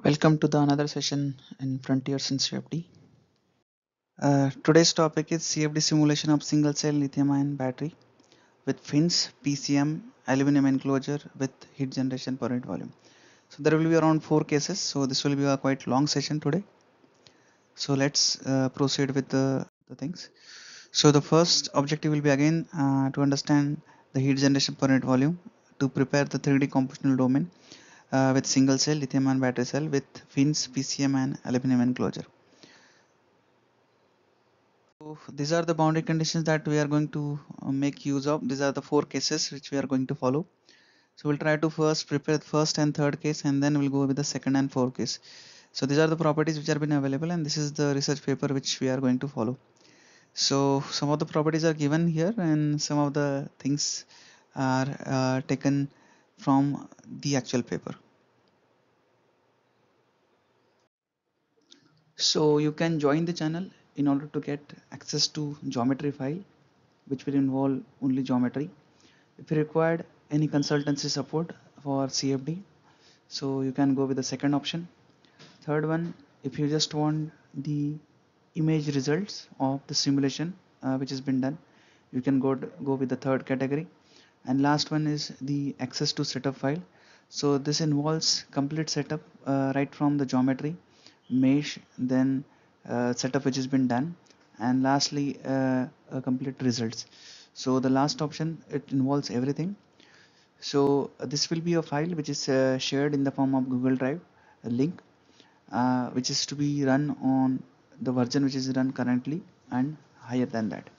Welcome to the another session in Frontiers in CFD. Today's topic is CFD simulation of single cell lithium-ion battery with fins, PCM, aluminum enclosure with heat generation per unit volume. So there will be around 4 cases. So this will be a quite long session today. So let's proceed with the things. So the first objective will be again to understand the heat generation per unit volume to prepare the 3D compositional domain with single cell lithium-ion battery cell with fins, PCM and aluminum enclosure. So these are the boundary conditions that we are going to make use of. These are the 4 cases which we are going to follow. So we'll try to first prepare the first and third case, and then we'll go with the second and fourth case. So these are the properties which are been available, and this is the research paper which we are going to follow. So some of the properties are given here, and some of the things are taken from the actual paper. So you can join the channel in order to get access to geometry file, which will involve only geometry. If you required any consultancy support for CFD, so you can go with the second option. Third one, if you just want the image results of the simulation which has been done, you can go with the third category. And last one is the access to setup file. So this involves complete setup right from the geometry, mesh, then setup which has been done, and lastly complete results. So the last option, it involves everything. So this will be a file which is shared in the form of Google Drive, a link which is to be run on the version which is run currently and higher than that.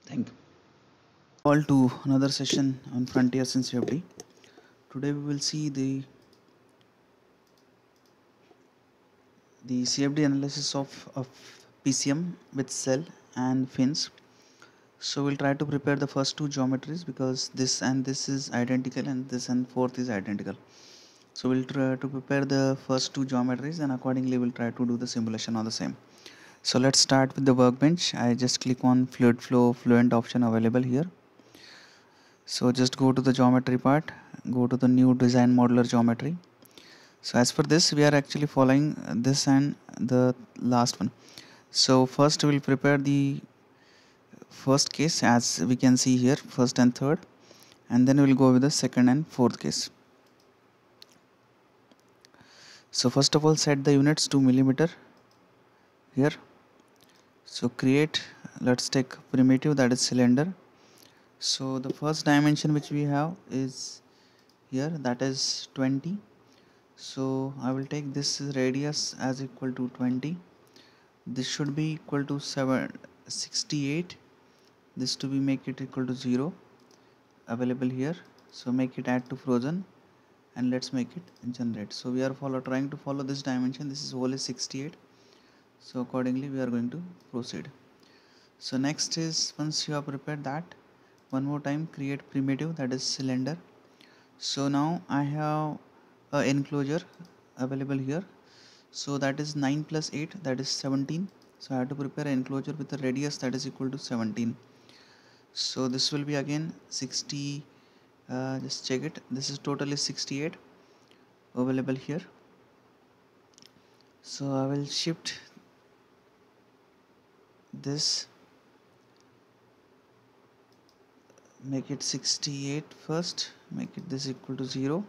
Thank you all to another session on Frontiers in CFD. Today we will see the CFD analysis of PCM with cell and fins. So we'll try to prepare the first two geometries because this and this is identical and this and fourth is identical. So we'll try to prepare the first two geometries and accordingly we'll try to do the simulation on the same. So let's start with the workbench. I just click on fluid flow fluent option available here. So just go to the geometry part, go to the new design modular geometry. So as for this, we are actually following this and the last one. So first we'll prepare the first case as we can see here, first and third, and then we'll go with the second and fourth case. So first of all, set the units to millimeter here. So create, let's take primitive, that is cylinder. So the first dimension which we have is here, that is 20. So I will take this radius as equal to 20. This should be equal to 68. This to be make it equal to 0 available here. So make it add to frozen and let's make it generate. So we are trying to follow this dimension. This is only 68. So accordingly we are going to proceed. So next is, once you have prepared that, one more time create primitive, that is cylinder. So now I have an enclosure available here. So that is 9 plus 8, that is 17. So I have to prepare an enclosure with a radius that is equal to 17. So this will be again 60, just check it, this is totally 68 available here. So I will shift this, make it 68 first, make it this equal to 0.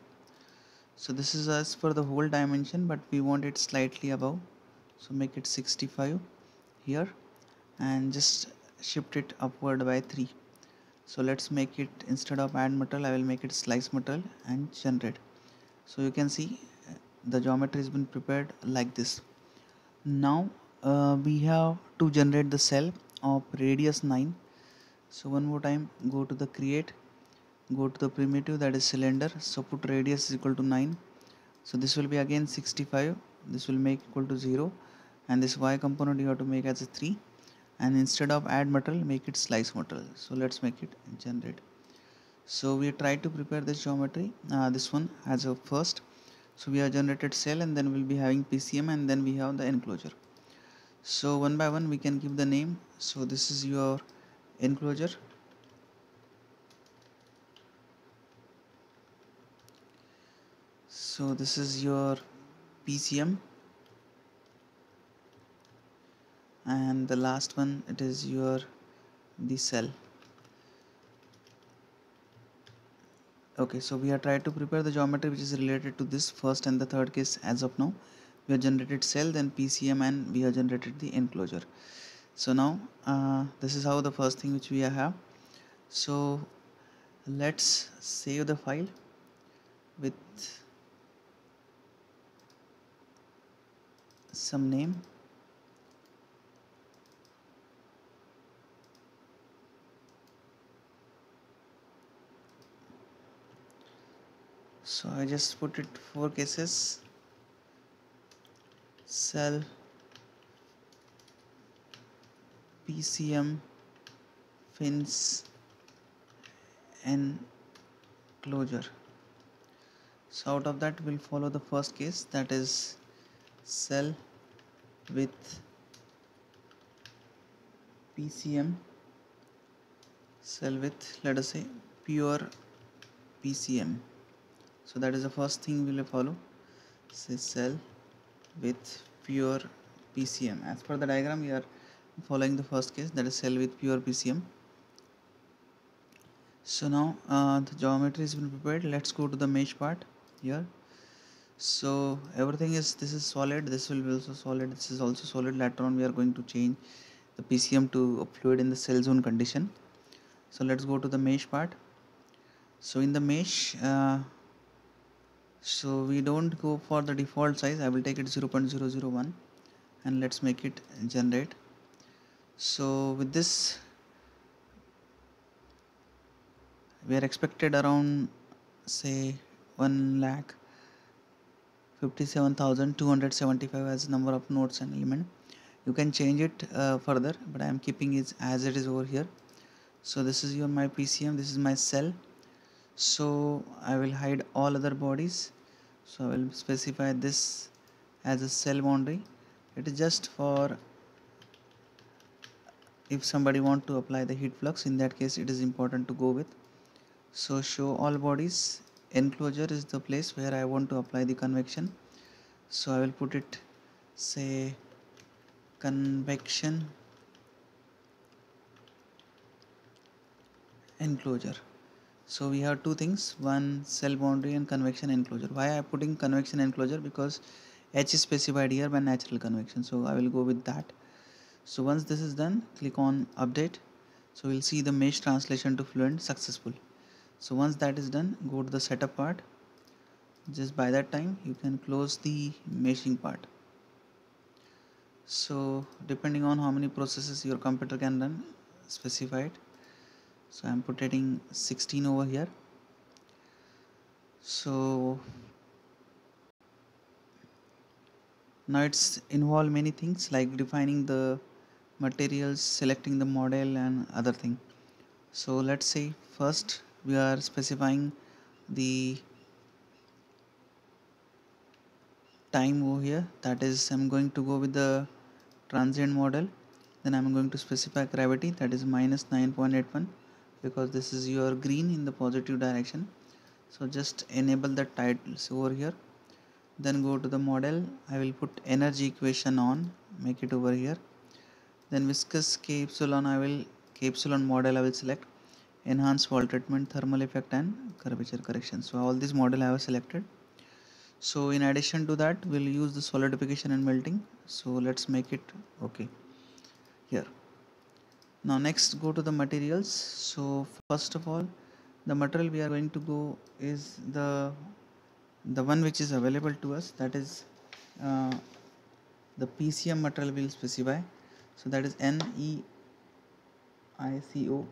So this is as per the whole dimension, but we want it slightly above, so make it 65 here and just shift it upward by 3. So let's make it, instead of add metal, I will make it slice metal and generate. So you can see the geometry has been prepared like this. Now we have to generate the cell of radius 9. So one more time, go to the create, go to the primitive, that is cylinder. So put radius is equal to 9. So this will be again 65. This will make equal to 0, and this y component you have to make as a 3. And instead of add metal, make it slice metal. So let's make it generate. So we try to prepare this geometry, this one as a first. So we have generated cell and then we'll be having PCM and then we have the enclosure. So one by one we can give the name. So this is your enclosure. So this is your PCM, and the last one it is your the cell. Okay, so we are trying to prepare the geometry which is related to this first and the third case. As of now we have generated cell, then PCM, and we have generated the enclosure. So now this is how the first thing which we have. So let's save the file with some name. So I just put it 4 cases: cell, PCM, fins, enclosure. So out of that we'll follow the first case, that is cell with PCM, cell with, let us say, pure PCM. So that is the first thing we will follow. Say cell with pure PCM. As per the diagram we are following the first case, that is cell with pure PCM. So now the geometry has been prepared. Let's go to the mesh part here. So everything is, this is solid, this will be also solid, this is also solid. Later on we are going to change the PCM to a fluid in the cell zone condition. So let's go to the mesh part. So in the mesh, so we don't go for the default size. I will take it 0.001 and let's make it generate. So with this we are expected around, say, 1,57,275 as number of nodes and element. You can change it further, but I am keeping it as it is over here. So this is your my PCM, this is my cell. So I will hide all other bodies. So I will specify this as a cell boundary. It is just for if somebody want to apply the heat flux, in that case it is important to go with. So show all bodies, enclosure is the place where I want to apply the convection. So I will put it, say, convection enclosure. So we have two things, one cell boundary and convection enclosure. Why I am putting convection enclosure? Because H is specified here by natural convection, so I will go with that. So once this is done, click on update. So we'll see the mesh translation to fluent successful. So once that is done, go to the setup part. Just by that time you can close the meshing part. So depending on how many processes your computer can run, specify it. So I'm putting 16 over here. So now it's involve many things like defining the materials, selecting the model and other thing. So let's say first we are specifying the time over here, that is I'm going to go with the transient model. Then I'm going to specify gravity, that is minus 9.81, because this is your green in the positive direction. So just enable the titles over here. Then go to the model, I will put energy equation on, make it over here. Then viscous K epsilon, K epsilon model I will select, enhanced wall treatment, thermal effect and curvature correction. So all these model I have selected. So in addition to that we'll use the solidification and melting. So let's make it okay here. Now next go to the materials. So first of all the material we are going to go is the one which is available to us, that is the PCM material will specify. So that is NEICO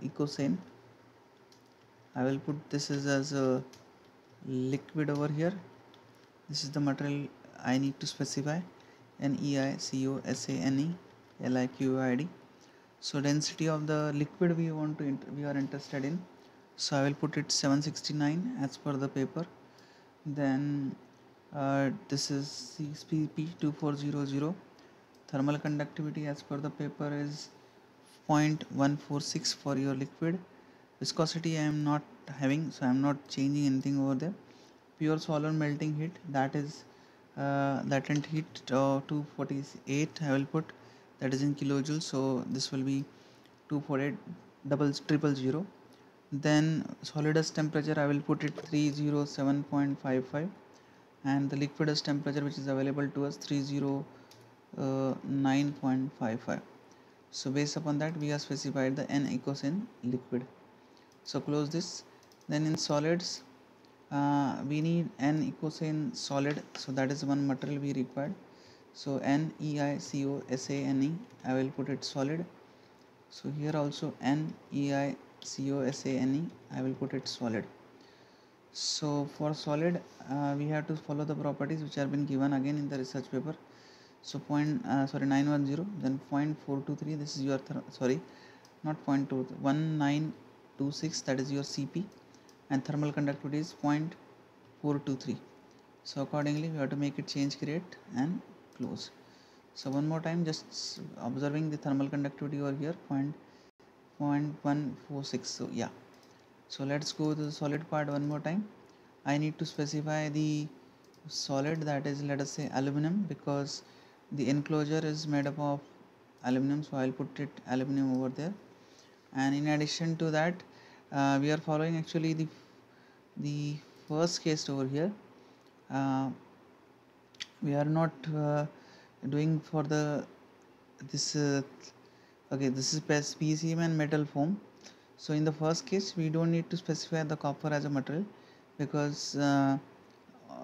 ecosane. I will put this as a liquid over here. This is the material I need to specify, NEICOSANE LIQID. So density of the liquid we are interested in. So I will put it 769 as per the paper. Then this is CSPP2400. Thermal conductivity as per the paper is 0.146 for your liquid. Viscosity I am not having, so I am not changing anything over there. pure solid melting heat, that is latent heat 248 I will put, that is in kilojoules, so this will be 248 double triple zero. Then solidus temperature I will put it 307.55, and the liquidus temperature which is available to us 309.55. so based upon that we have specified the n equals in liquid. So close this. Then in solids we need n equals in solid, so that is one material we required. So NeICOSANE I will put it solid. So here also NeICOSANE I will put it solid. So for solid we have to follow the properties which have been given again in the research paper. So 910, then 0.423, this is your sorry, not 1926, that is your Cp, and thermal conductivity is 0.423. So accordingly we have to make it change create and close. So one more time, just observing the thermal conductivity over here, 0.146. so yeah, so let's go to the solid part one more time. I need to specify the solid, that is, let us say aluminum, because the enclosure is made up of aluminum, so I'll put it aluminum over there. And in addition to that we are following actually the first case over here. We are not doing for the this okay, this is PCM and metal foam. So in the first case we don't need to specify the copper as a material, because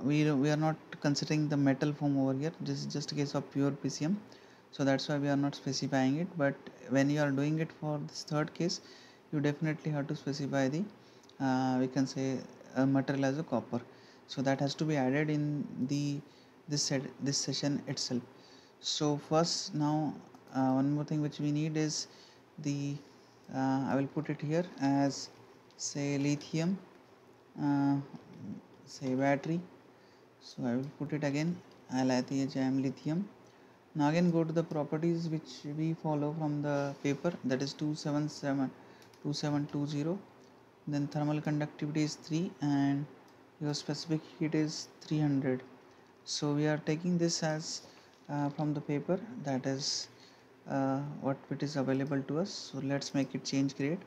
we are not considering the metal foam over here. This is just a case of pure PCM, so that's why we are not specifying it. But when you are doing it for this third case, you definitely have to specify the we can say material as a copper, so that has to be added in the this session itself. So first now one more thing which we need is the I will put it here as say lithium say battery. So I will put it again, I'll add the lithium. Now again go to the properties which we follow from the paper, that is 2720. Then thermal conductivity is 3 and your specific heat is 300. So we are taking this as from the paper, that is what it is available to us. So let's make it change grade.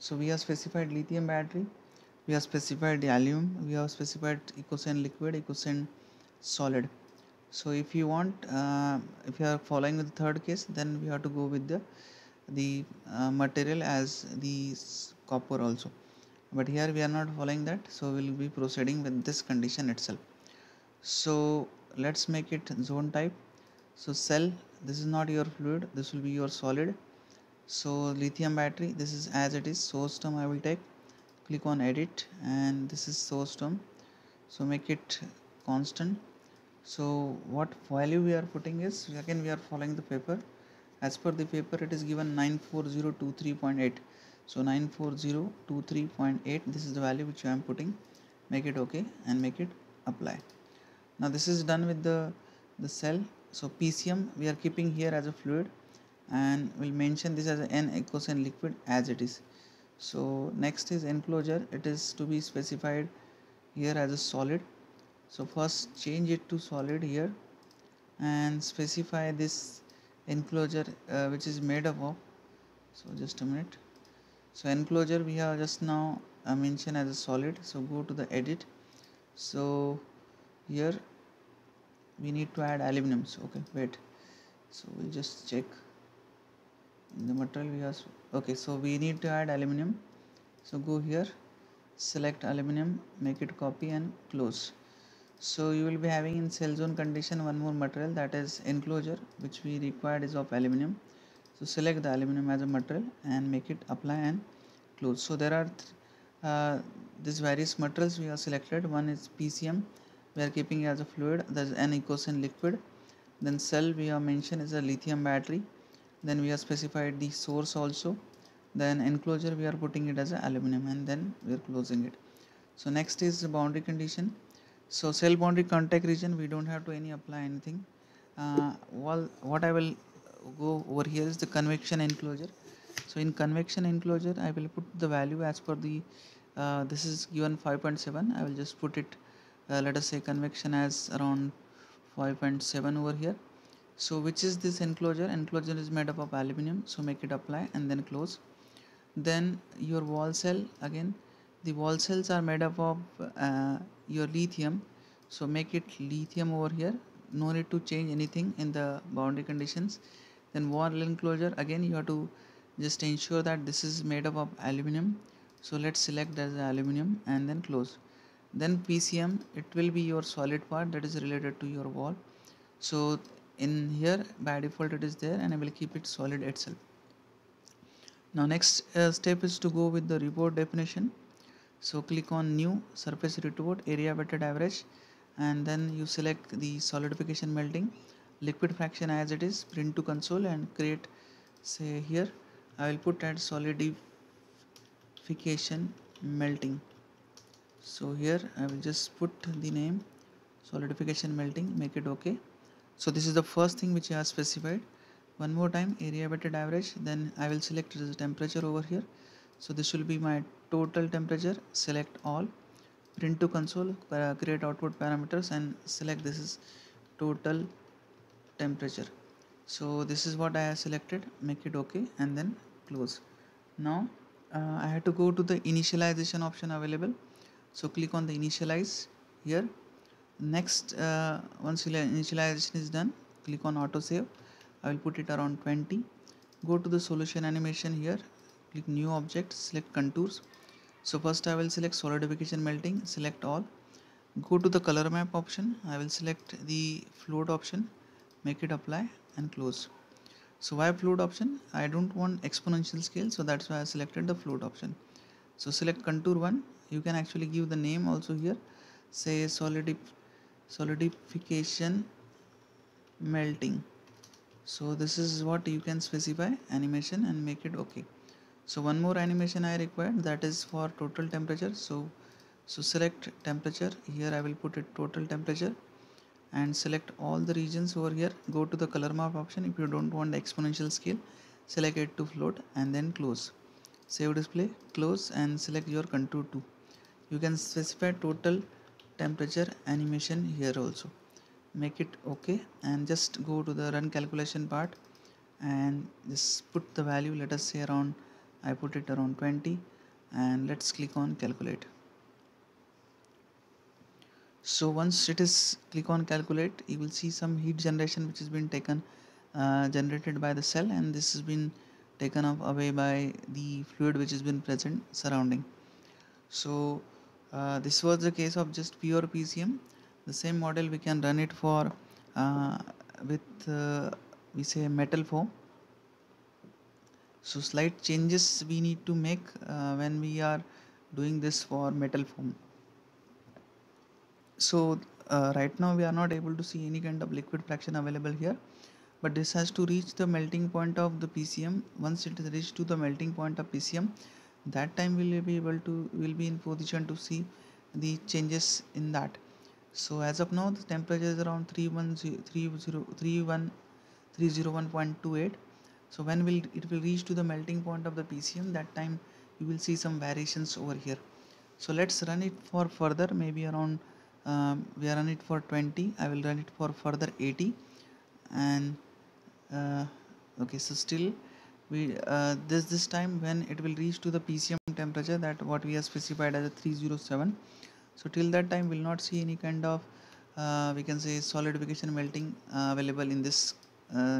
So we have specified lithium battery, we have specified the aluminum, we have specified ecocene liquid, ecocene solid. So if you want if you are following with the third case, then we have to go with the material as the copper also, but here we are not following that, so we will be proceeding with this condition itself. So let's make it zone type. So cell, this is not your fluid, this will be your solid. So lithium battery, this is as it is, source term I will take, click on edit, and this is source term, so make it constant. So what value we are putting is, again we are following the paper. As per the paper it is given 94023.8, so 94023.8, this is the value which I am putting. Make it okay and make it apply. Now this is done with the cell. So PCM we are keeping here as a fluid, and we'll mention this as an N ecocene liquid as it is. So next is enclosure, it is to be specified here as a solid. So first change it to solid here and specify this enclosure which is made up of, so just a minute. So enclosure we have just now mentioned as a solid, so go to the edit. So here we need to add aluminum, so okay, wait, so we'll just check the material we have. Okay, so we need to add aluminum, so go here, select aluminum, make it copy and close. So you will be having in cell zone condition one more material, that is enclosure, which we required is of aluminum. So select the aluminum as a material and make it apply and close. So there are these various materials we have selected. One is PCM, we are keeping as a fluid, that is an ecocene liquid. Then cell we have mentioned is a lithium battery. Then we have specified the source also. Then enclosure we are putting it as a aluminum, and then we are closing it. So next is the boundary condition. So cell boundary contact region, we don't have to any apply anything. What I will go over here is the convection enclosure. So in convection enclosure I will put the value as per the this is given 5.7, I will just put it let us say convection as around 5.7 over here. So which is this enclosure? Enclosure is made up of aluminum, so make it apply and then close. Then your wall cell, again the wall cells are made up of your lithium, so make it lithium over here, no need to change anything in the boundary conditions. Then wall enclosure, again you have to just ensure that this is made up of aluminum, so let's select as aluminum and then close. Then PCM, it will be your solid part that is related to your wall, so in here by default it is there and I will keep it solid itself. Now next step is to go with the report definition. So click on new surface report area weighted average, and then you select the solidification melting, liquid fraction as it is, print to console and create, say here I will put at solidification melting. So here I will just put the name solidification melting, make it okay. So this is the first thing which I have specified. One more time, area weighted average, then I will select the temperature over here. So this will be my total temperature, select all, print to console, create output parameters and select this is total temperature. So this is what I have selected, make it okay and then close. Now I have to go to the initialization option available. So click on the initialize here. Next once initialization is done, click on auto save. I will put it around 20. Go to the solution animation here, click new object, select contours. So first I will select solidification melting, select all. Go to the color map option, I will select the float option, make it apply and close. So why float option? I don't want exponential scale, so that's why I selected the float option. So select contour 1, you can actually give the name also here, say solidification melting. So this is what you can specify animation and make it okay. So one more animation I required, that is for total temperature. So select temperature here, I will put it total temperature and select all the regions over here. Go to the color map option. If you don't want the exponential scale, select it to float and then close. Save display, close and select your contour 2. You can specify total temperature animation here also, make it okay and just go to the run calculation part and just put the value, let us say around, I put it around 20 and let's click on calculate. So once it is click on calculate, you will see some heat generation which has been taken generated by the cell, and this has been taken up away by the fluid which has been present surrounding. So this was the case of just pure PCM. The same model we can run it for with we say metal foam. So slight changes we need to make when we are doing this for metal foam. So right now we are not able to see any kind of liquid fraction available here, but this has to reach the melting point of the PCM. Once it is reached to the melting point of PCM, that time we'll be in position to see the changes in that. So as of now the temperature is around 301.28. So when it will reach to the melting point of the PCM, that time you will see some variations over here. So let's run it for further, maybe around we are run it for 20, I will run it for further 80 and okay, so still we this time when it will reach to the PCM temperature, that what we have specified as a 307. So till that time we'll not see any kind of we can say solidification melting available in this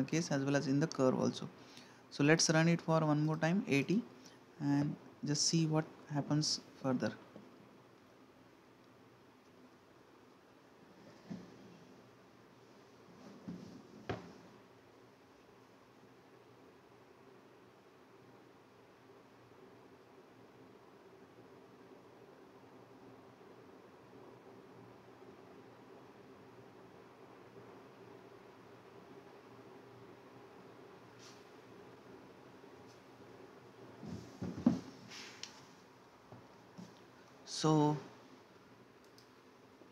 case as well as in the curve also. So let's run it for one more time 80 and just see what happens further. So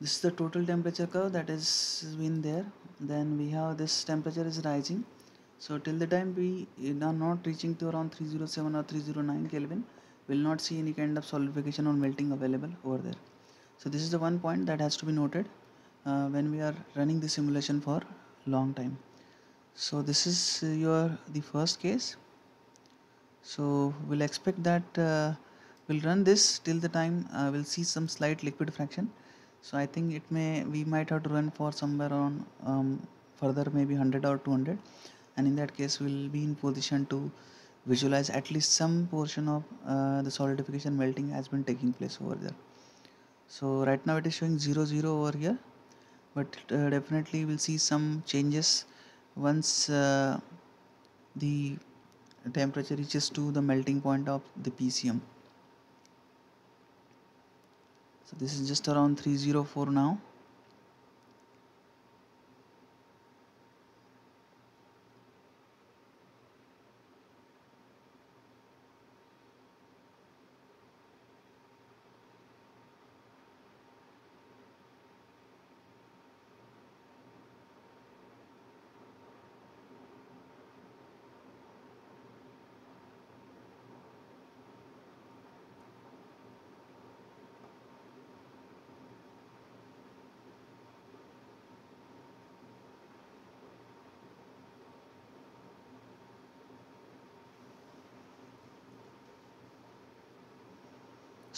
this is the total temperature curve that is been there. Then we have this temperature is rising. So till the time we are not reaching to around 307 or 309 Kelvin, will not see any kind of solidification or melting available over there. So this is the one point that has to be noted when we are running the simulation for long time. So this is the first case. So we'll expect that we'll run this till the time we'll see some slight liquid fraction. So I think we might have to run for somewhere around further maybe 100 or 200, and in that case we'll be in position to visualize at least some portion of the solidification melting has been taking place over there. So right now it is showing 0 0 over here, but definitely we'll see some changes once the temperature reaches to the melting point of the PCM. So this is just around 304 now.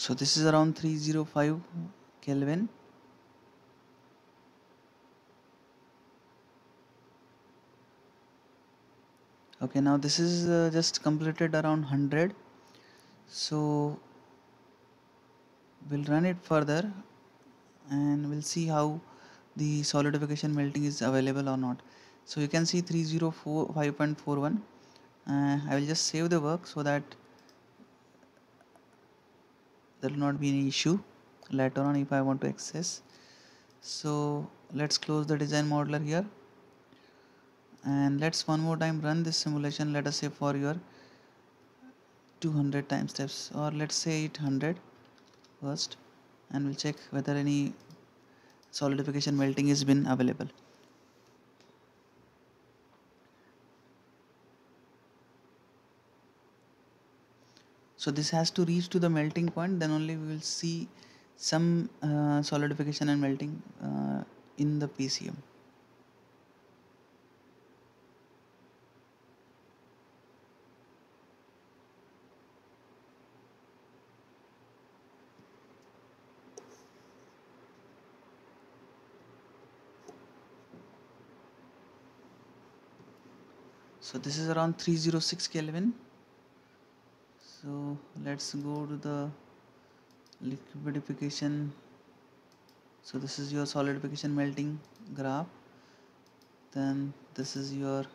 So this is around 305 Kelvin. Okay, now this is just completed around 100. So we'll run it further and we'll see how the solidification melting is available or not. So you can see 305.41. I will just save the work so that there will not be any issue later on if I want to access. So let's close the design modeler here, and let's one more time run this simulation. Let us say for your 200 time steps, or let's say 800 first, and we'll check whether any solidification melting has been available. So this has to reach to the melting point, then only we will see some solidification and melting in the PCM. So this is around 306 Kelvin. So let's go to the liquidification. So this is your solidification melting graph, then this is your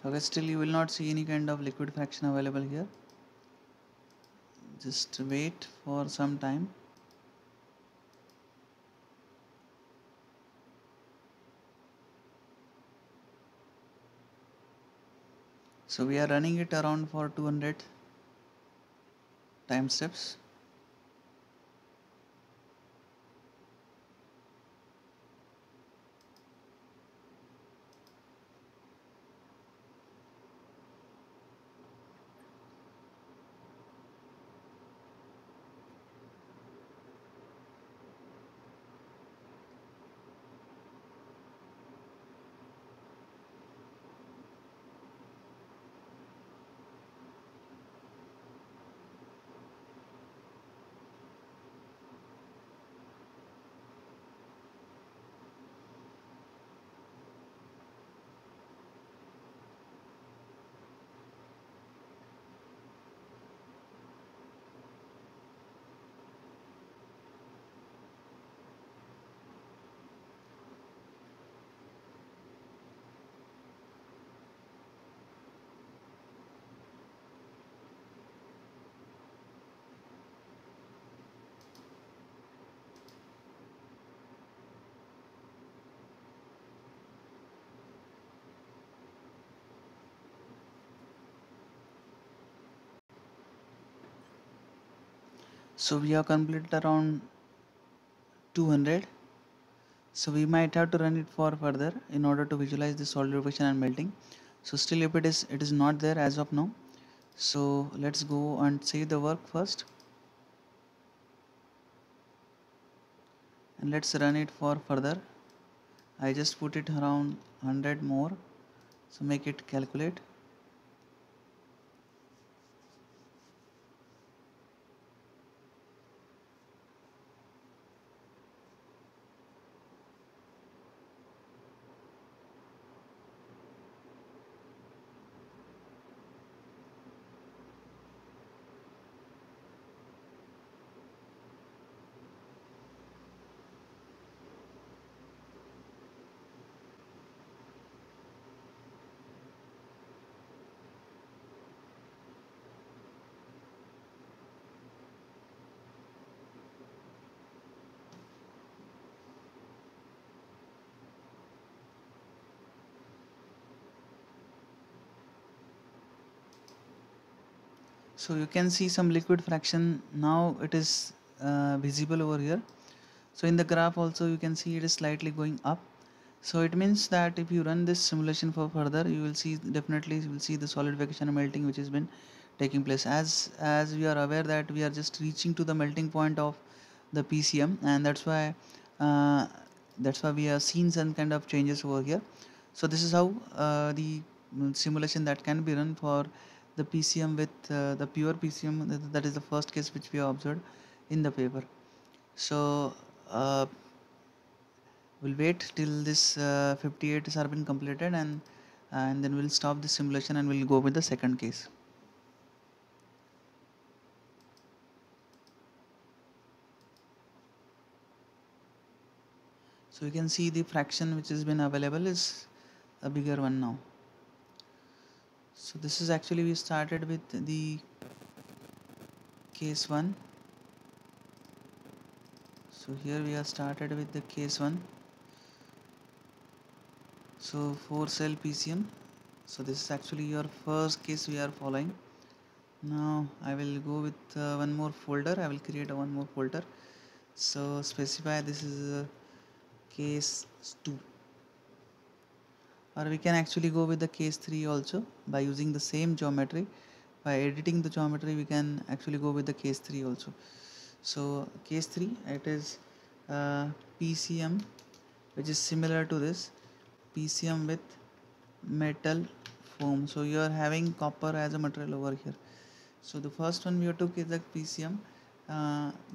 okay, still you will not see any kind of liquid fraction available here. Just wait for some time. So we are running it around for 200 time steps. So we have completed around 200. So we might have to run it for further in order to visualize the solidification and melting. So still if it is not there as of now. So let's go and save the work first, and let's run it for further. I just put it around 100 more, so make it calculate. So you can see some liquid fraction now. It is visible over here. So in the graph also you can see it is slightly going up. So it means that if you run this simulation for further, you will see, definitely you will see the solidification and melting which has been taking place. As we are aware that we are just reaching to the melting point of the PCM, and uh, that's why we have seen some kind of changes over here. So this is how the simulation that can be run for the PCM with the pure PCM. That is the first case which we have observed in the paper. So we'll wait till this 58 are been completed, and then we'll stop the simulation and we'll go with the second case. So you can see the fraction which has been available is a bigger one now. So this is actually, we started with the case 1. So here we have started with the case 1. So 4 cell PCM. So this is actually your first case we are following. Now I will go with one more folder. I will create a one more folder. So specify this is case 2, or we can actually go with the case 3 also by using the same geometry. By editing the geometry we can actually go with the case 3 also. So case 3, it is PCM which is similar to this PCM with metal foam. So you are having copper as a material over here. So the first one we took is the PCM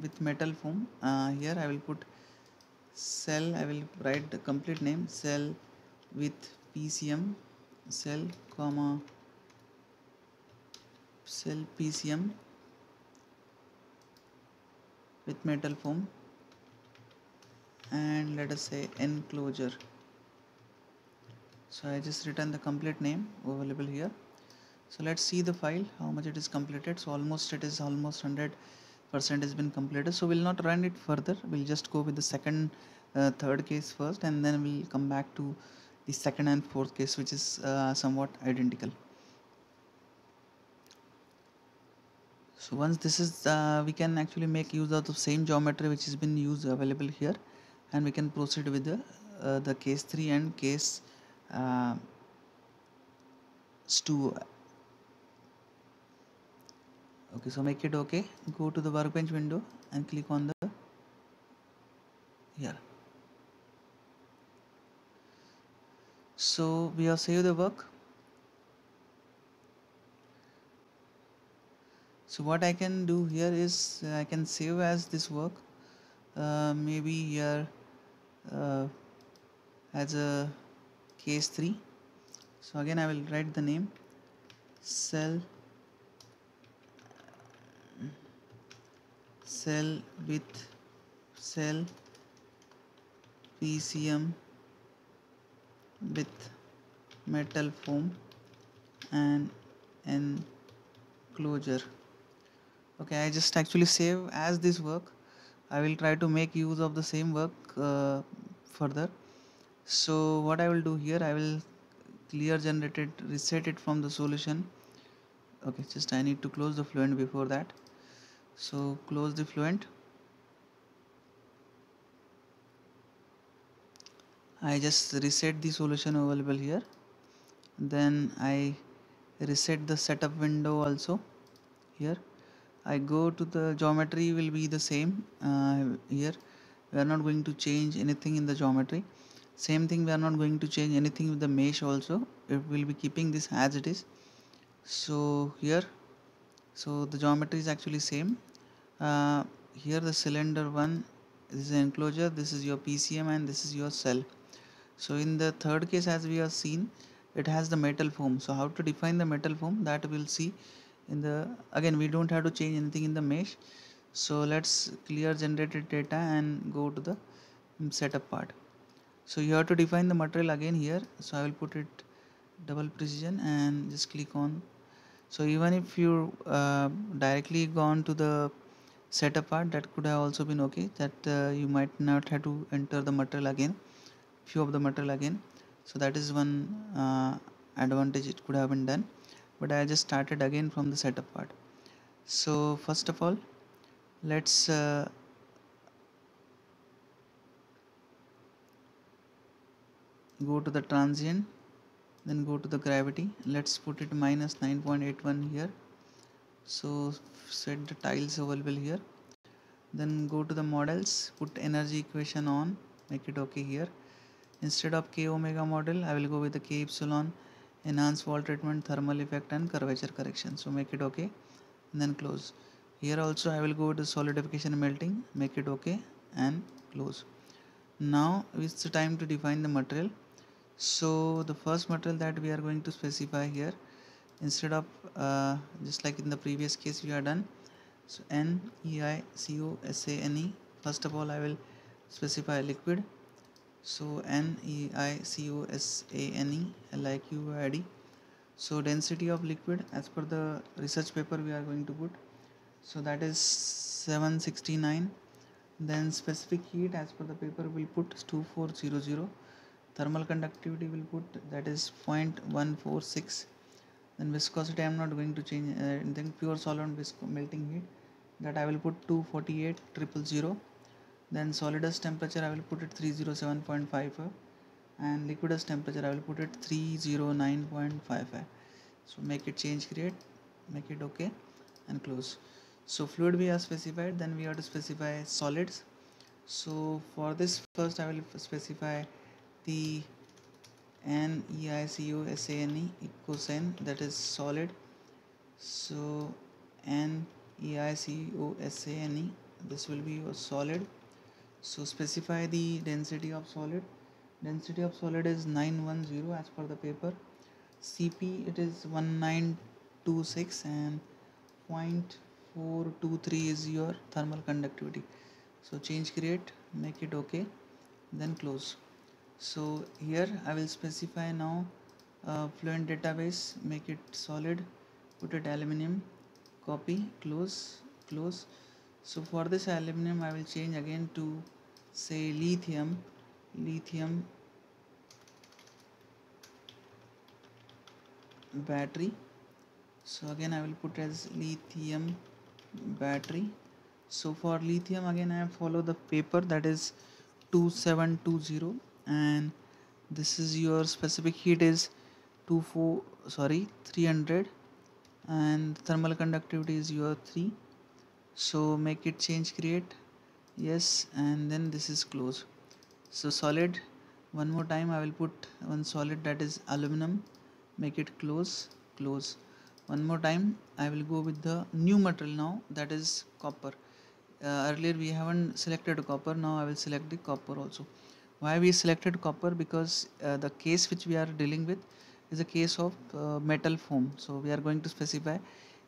with metal foam. Here I will put cell, I will write the complete name, cell with PCM, cell comma cell PCM with metal foam, and let us say enclosure. So I just written the complete name available here. So let's see the file, how much it is completed. So it is almost 100% has been completed. So we'll not run it further, we'll just go with the second third case first, and then we'll come back to the second and fourth case, which is somewhat identical. So once this is we can actually make use of the same geometry which has been used available here, and we can proceed with the case 3 and case uh, 2. Okay, so make it okay, go to the workbench window and click on the here. So we have saved the work. So what I can do here is I can save as this work, maybe here as a case 3. So again I will write the name cell with cell PCM with metal foam and enclosure. Okay, I just actually save as this work. I will try to make use of the same work further. So what I will do here, I will clear generated, reset it from the solution. Okay, just I need to close the Fluent before that. So close the fluent. I just reset the solution available here. Then I reset the setup window also here. I go to the geometry will be the same here. We are not going to change anything in the geometry. Same thing, we are not going to change anything with the mesh also. It will be keeping this as it is. So here, so the geometry is actually same. Here the cylinder one, this is enclosure, this is your PCM, and this is your cell. So in the third case, as we have seen, it has the metal foam. So how to define the metal foam, that we'll see in the, again we don't have to change anything in the mesh. So let's clear generated data and go to the setup part. So you have to define the material again here. So I will put it double precision and just click on. So even if you directly gone to the setup part, that could have also been okay, that you might not have to enter the material again, few of the material again. So that is one advantage, it could have been done, but I just started again from the setup part. So first of all, let's go to the transient, then go to the gravity. Let's put it minus 9.81 here. So set the tiles available here. Then go to the models, put energy equation on, make it okay here. Instead of k omega model, I will go with the k epsilon, enhanced wall treatment, thermal effect and curvature correction. So make it okay and then close. Here also I will go with the solidification melting, make it okay and close. Now it's the time to define the material. So the first material that we are going to specify here, instead of just like in the previous case we are done, so NeICOSANE, first of all I will specify liquid. So NeICOSANE LiQID. So density of liquid as per the research paper we are going to put, so that is 769. Then specific heat as per the paper will put 2400. Thermal conductivity will put, that is 0.146. Then viscosity I am not going to change anything. Pure solvent melting heat, that I will put 248,000. Then solidus temperature I will put it 307.55, and liquidus temperature I will put it 309.55. So make it change create, make it okay and close. So fluid we have specified, then we have to specify solids. So for this first I will specify the NeICOSANE ecosane, that is solid. So NeICOSANE, this will be your solid. So specify the density of solid. Density of solid is 910 as per the paper. Cp it is 1926 and 0.423 is your thermal conductivity. So change create, make it okay, then close. So here I will specify now fluent database, make it solid, put it aluminum, copy, close, close. So for this aluminum I will change again to say lithium battery. So again I will put as lithium battery. So for lithium again I follow the paper, that is 2720, and this is your specific heat is 300, and thermal conductivity is your 3. So make it change create, yes, and then this is close. So solid, one more time I will put one solid, that is aluminum, make it close, close. One more time I will go with the new material now, that is copper. Earlier we haven't selected copper, now I will select the copper also. Why we selected copper? Because the case which we are dealing with is a case of metal foam, so we are going to specify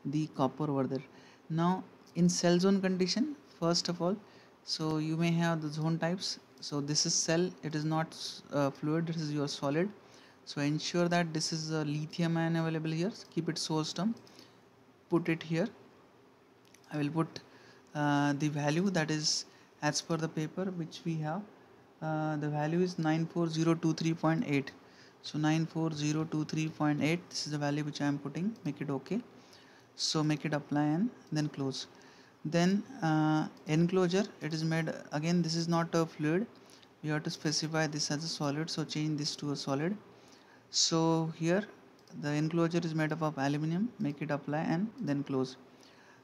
the copper over there. Now in cell zone condition, first of all, so you may have the zone types. So this is cell, it is not fluid, this is your solid. So ensure that this is a lithium ion available here, keep it source term, put it here. I will put the value, that is as per the paper which we have, the value is 94023.8. so 94023.8, this is the value which I am putting, make it okay. So make it apply and then close. Then enclosure, it is made again, this is not a fluid, you have to specify this as a solid, so change this to a solid. So here the enclosure is made up of aluminum, make it apply and then close.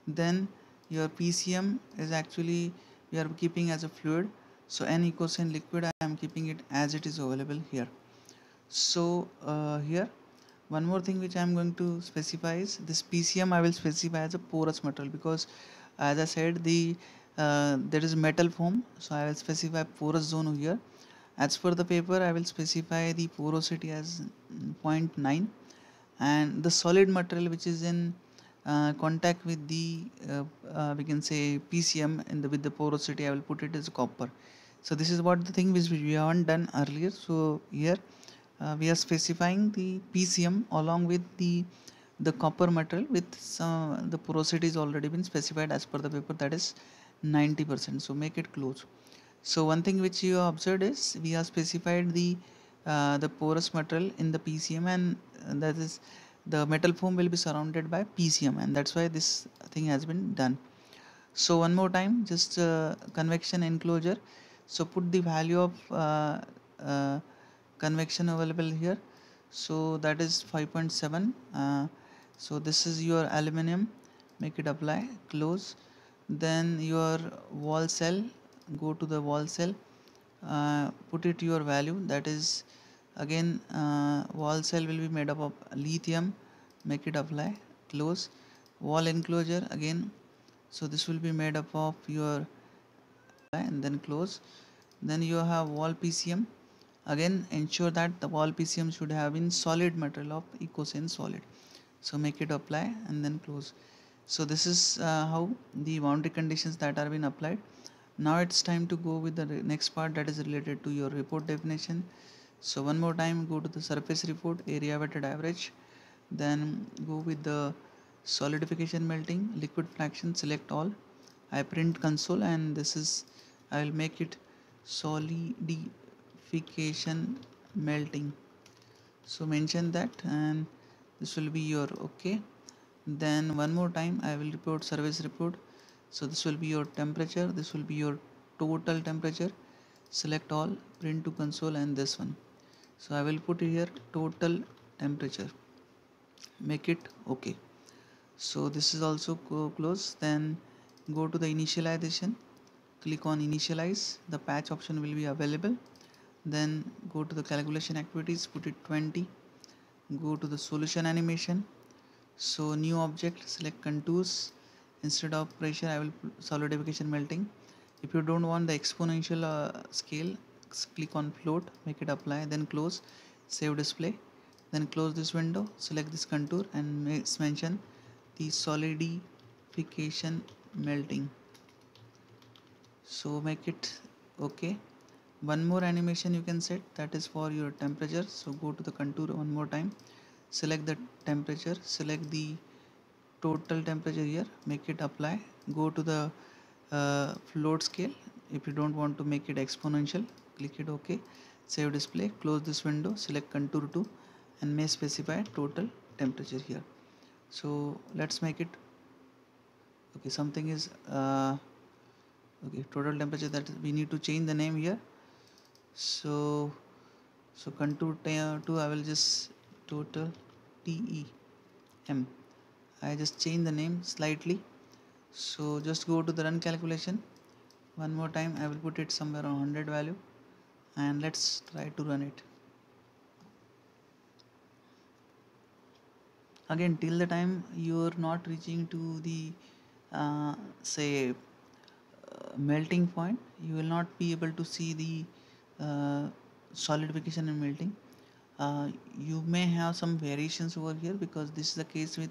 Then your PCM is actually we are keeping as a fluid, so n equals in liquid, I am keeping it as it is available here. So here one more thing which I am going to specify is this PCM I will specify as a porous material, because as I said there is metal foam, so I will specify porous zone here. As per the paper I will specify the porosity as 0.9, and the solid material which is in contact with the we can say PCM in the with the porosity, I will put it as copper. So this is what the thing which we haven't done earlier. So here we are specifying the PCM along with the copper material with some the porosity is already been specified as per the paper, that is 90%. So make it close. So one thing which you observed is we have specified the porous material in the PCM, and that is the metal foam will be surrounded by PCM, and that's why this thing has been done. So one more time, just convection enclosure. So put the value of uh, convection available here. So that is 5.7. So this is your aluminum. Make it apply, close. Then your wall cell. Go to the wall cell. Put it your value. That is again wall cell will be made up of lithium. Make it apply, close. Wall enclosure again, so this will be made up of your and then close. Then you have wall PCM, again ensure that the wall PCM should have in solid material of EcoSyn solid, so make it apply and then close. So this is how the boundary conditions that are being applied. Now it's time to go with the next part, that is related to your report definition. So one more time, go to the surface report, area weighted average, then go with the solidification melting, liquid fraction, select all. I print console, and this is I will make it solidification melting, so mention that, and this will be your okay. Then one more time I will report service report. So this will be your temperature, this will be your total temperature, select all, print to console, and this one. So I will put here total temperature, make it okay. So this is also close. Then go to the initialization, click on initialize, the patch option will be available. Then go to the calculation activities, put it 20. Go to the solution animation, so new object, select contours, instead of pressure I will put solidification melting. If you don't want the exponential scale, click on float, make it apply, then close, save display, then close this window, select this contour and mention the solidification melting, so make it okay. One more animation you can set, that is for your temperature. So go to the contour one more time, select the temperature, select the total temperature here, make it apply, go to the float scale. If you don't want to make it exponential, click it OK, save display, close this window, select contour 2 and may specify total temperature here. So let's make it okay, something is okay, total temperature, that we need to change the name here. So contour 2 I will just total TEM, I just change the name slightly. So just go to the run calculation one more time, I will put it somewhere on 100 value, and let's try to run it again. Till the time you're not reaching to the say melting point, you will not be able to see the solidification and melting. You may have some variations over here, because this is the case with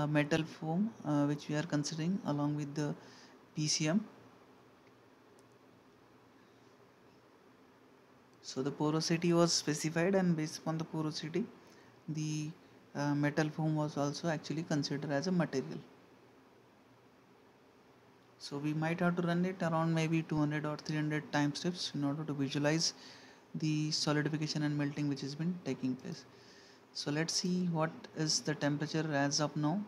metal foam which we are considering along with the PCM. So the porosity was specified, and based upon the porosity the metal foam was also actually considered as a material. So we might have to run it around maybe 200 or 300 time steps in order to visualize the solidification and melting which has been taking place. So let's see what is the temperature as of now.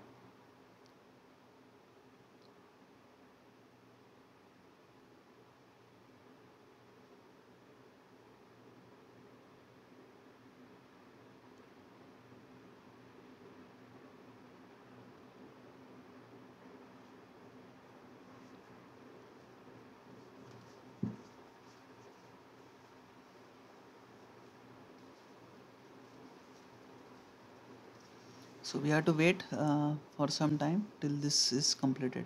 So we have to wait for some time till this is completed.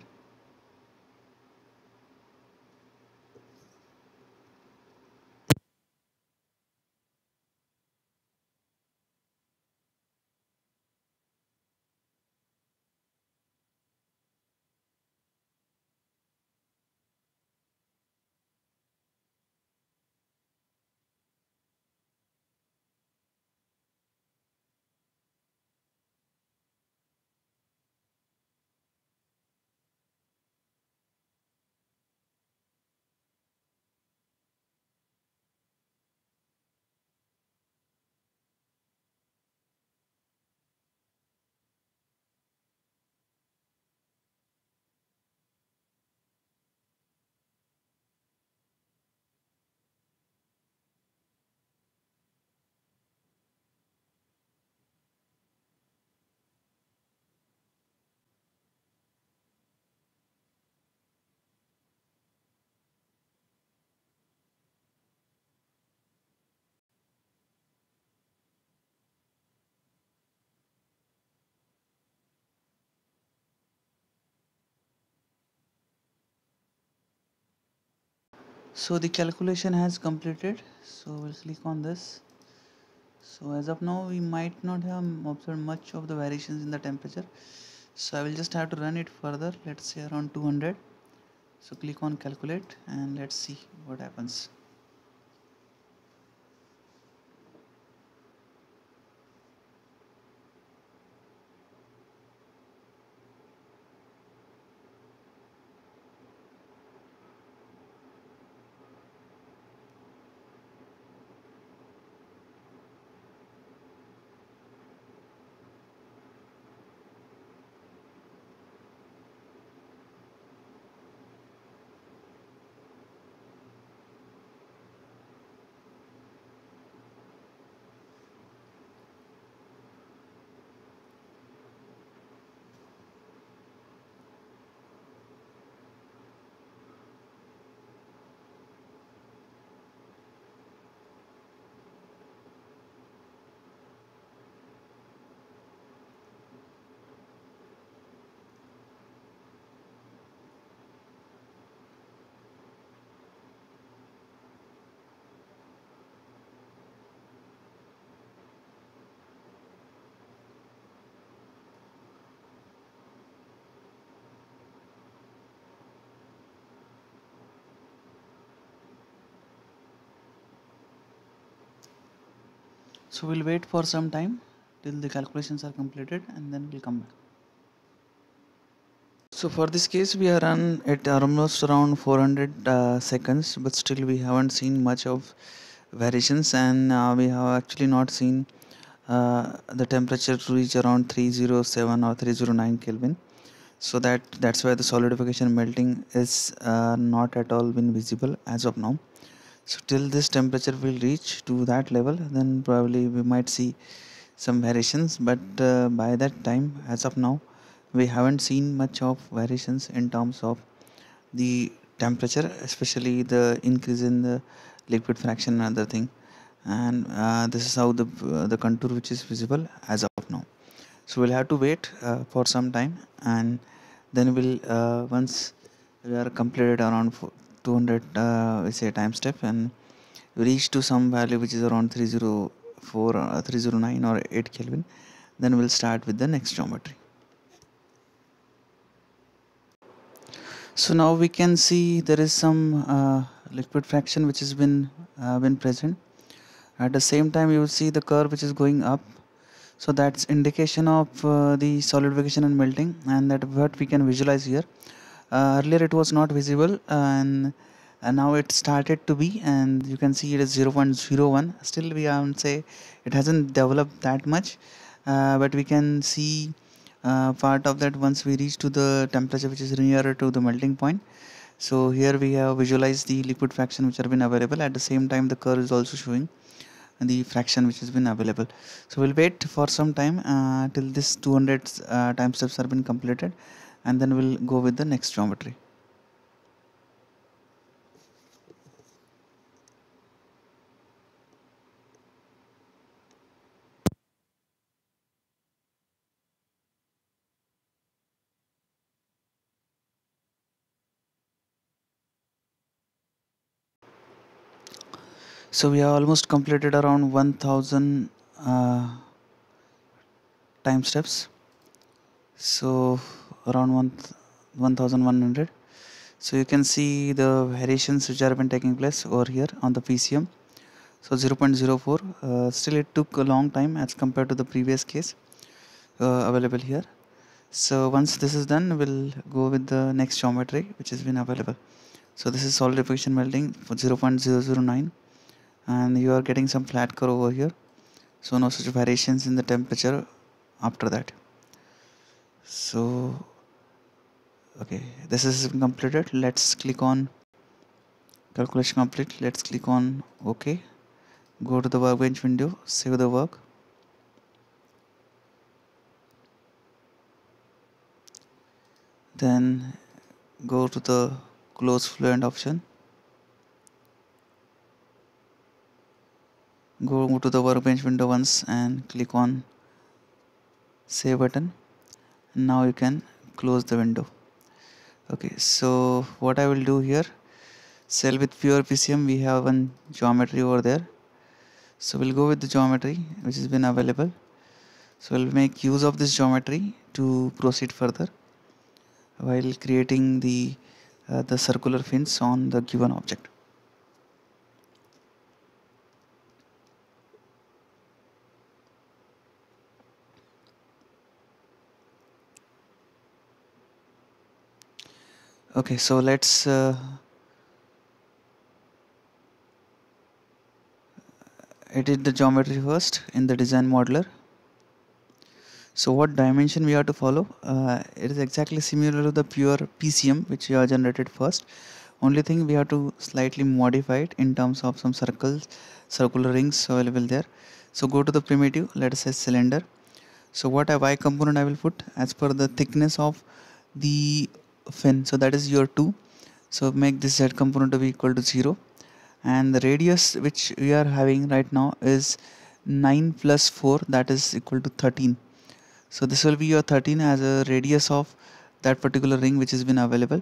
So the calculation has completed. So we'll click on this. So as of now, we might not have observed much of the variations in the temperature. So I will just have to run it further. Let's say around 200. So click on calculate and let's see what happens. So we'll wait for some time till the calculations are completed and then we'll come back. So for this case we are run at almost around 400 seconds, but still we haven't seen much of variations, and we have actually not seen the temperature to reach around 307 or 309 Kelvin. So that's why the solidification melting is not at all been visible as of now. So till this temperature will reach to that level, then probably we might see some variations, but by that time, as of now, we haven't seen much of variations in terms of the temperature, especially the increase in the liquid fraction and other thing. And this is how the contour which is visible as of now. So we'll have to wait for some time, and then we'll once we are completed around 200 we say time step, and we reach to some value which is around 304 309 or 8 Kelvin, then we'll start with the next geometry. So now we can see there is some liquid fraction which has been present. At the same time you will see the curve which is going up, so that's indication of the solidification and melting, and that what we can visualize here. Earlier it was not visible, and now it started to be, and you can see it is 0.01. Still we haven't say it hasn't developed that much, but we can see part of that once we reach to the temperature which is nearer to the melting point. So here we have visualized the liquid fraction which have been available. At the same time the curve is also showing the fraction which has been available. So we'll wait for some time till this 200 time steps are been completed, and then we'll go with the next geometry. So we have almost completed around 1000 time steps, so around 1100. So you can see the variations which have been taking place over here on the PCM. So 0.04, still it took a long time as compared to the previous case available here. So once this is done, we'll go with the next geometry which has been available. So this is solid diffusion melting for 0.009, and you are getting some flat curve over here. So no such variations in the temperature after that. So okay, this is completed. Let's click on calculation complete. Let's click on OK. Go to the workbench window, save the work. Then go to the close fluent option. Go to the workbench window once and click on save button. Now you can close the window. Okay, so what I will do here, cell with pure PCM, we have one geometry over there. So we'll go with the geometry which has been available. So we'll make use of this geometry to proceed further while creating the circular fins on the given object. Okay, so let's edit the geometry first in the design modeler. So what dimension we have to follow? It is exactly similar to the pure PCM which we have generated first. Only thing we have to slightly modify it in terms of some circles, circular rings available there. So go to the primitive, let us say cylinder. So what a Y component I will put as per the thickness of the fin. So that is your 2. So make this Z component to be equal to 0. And the radius which we are having right now is 9 plus 4, that is equal to 13. So this will be your 13 as a radius of that particular ring which has been available.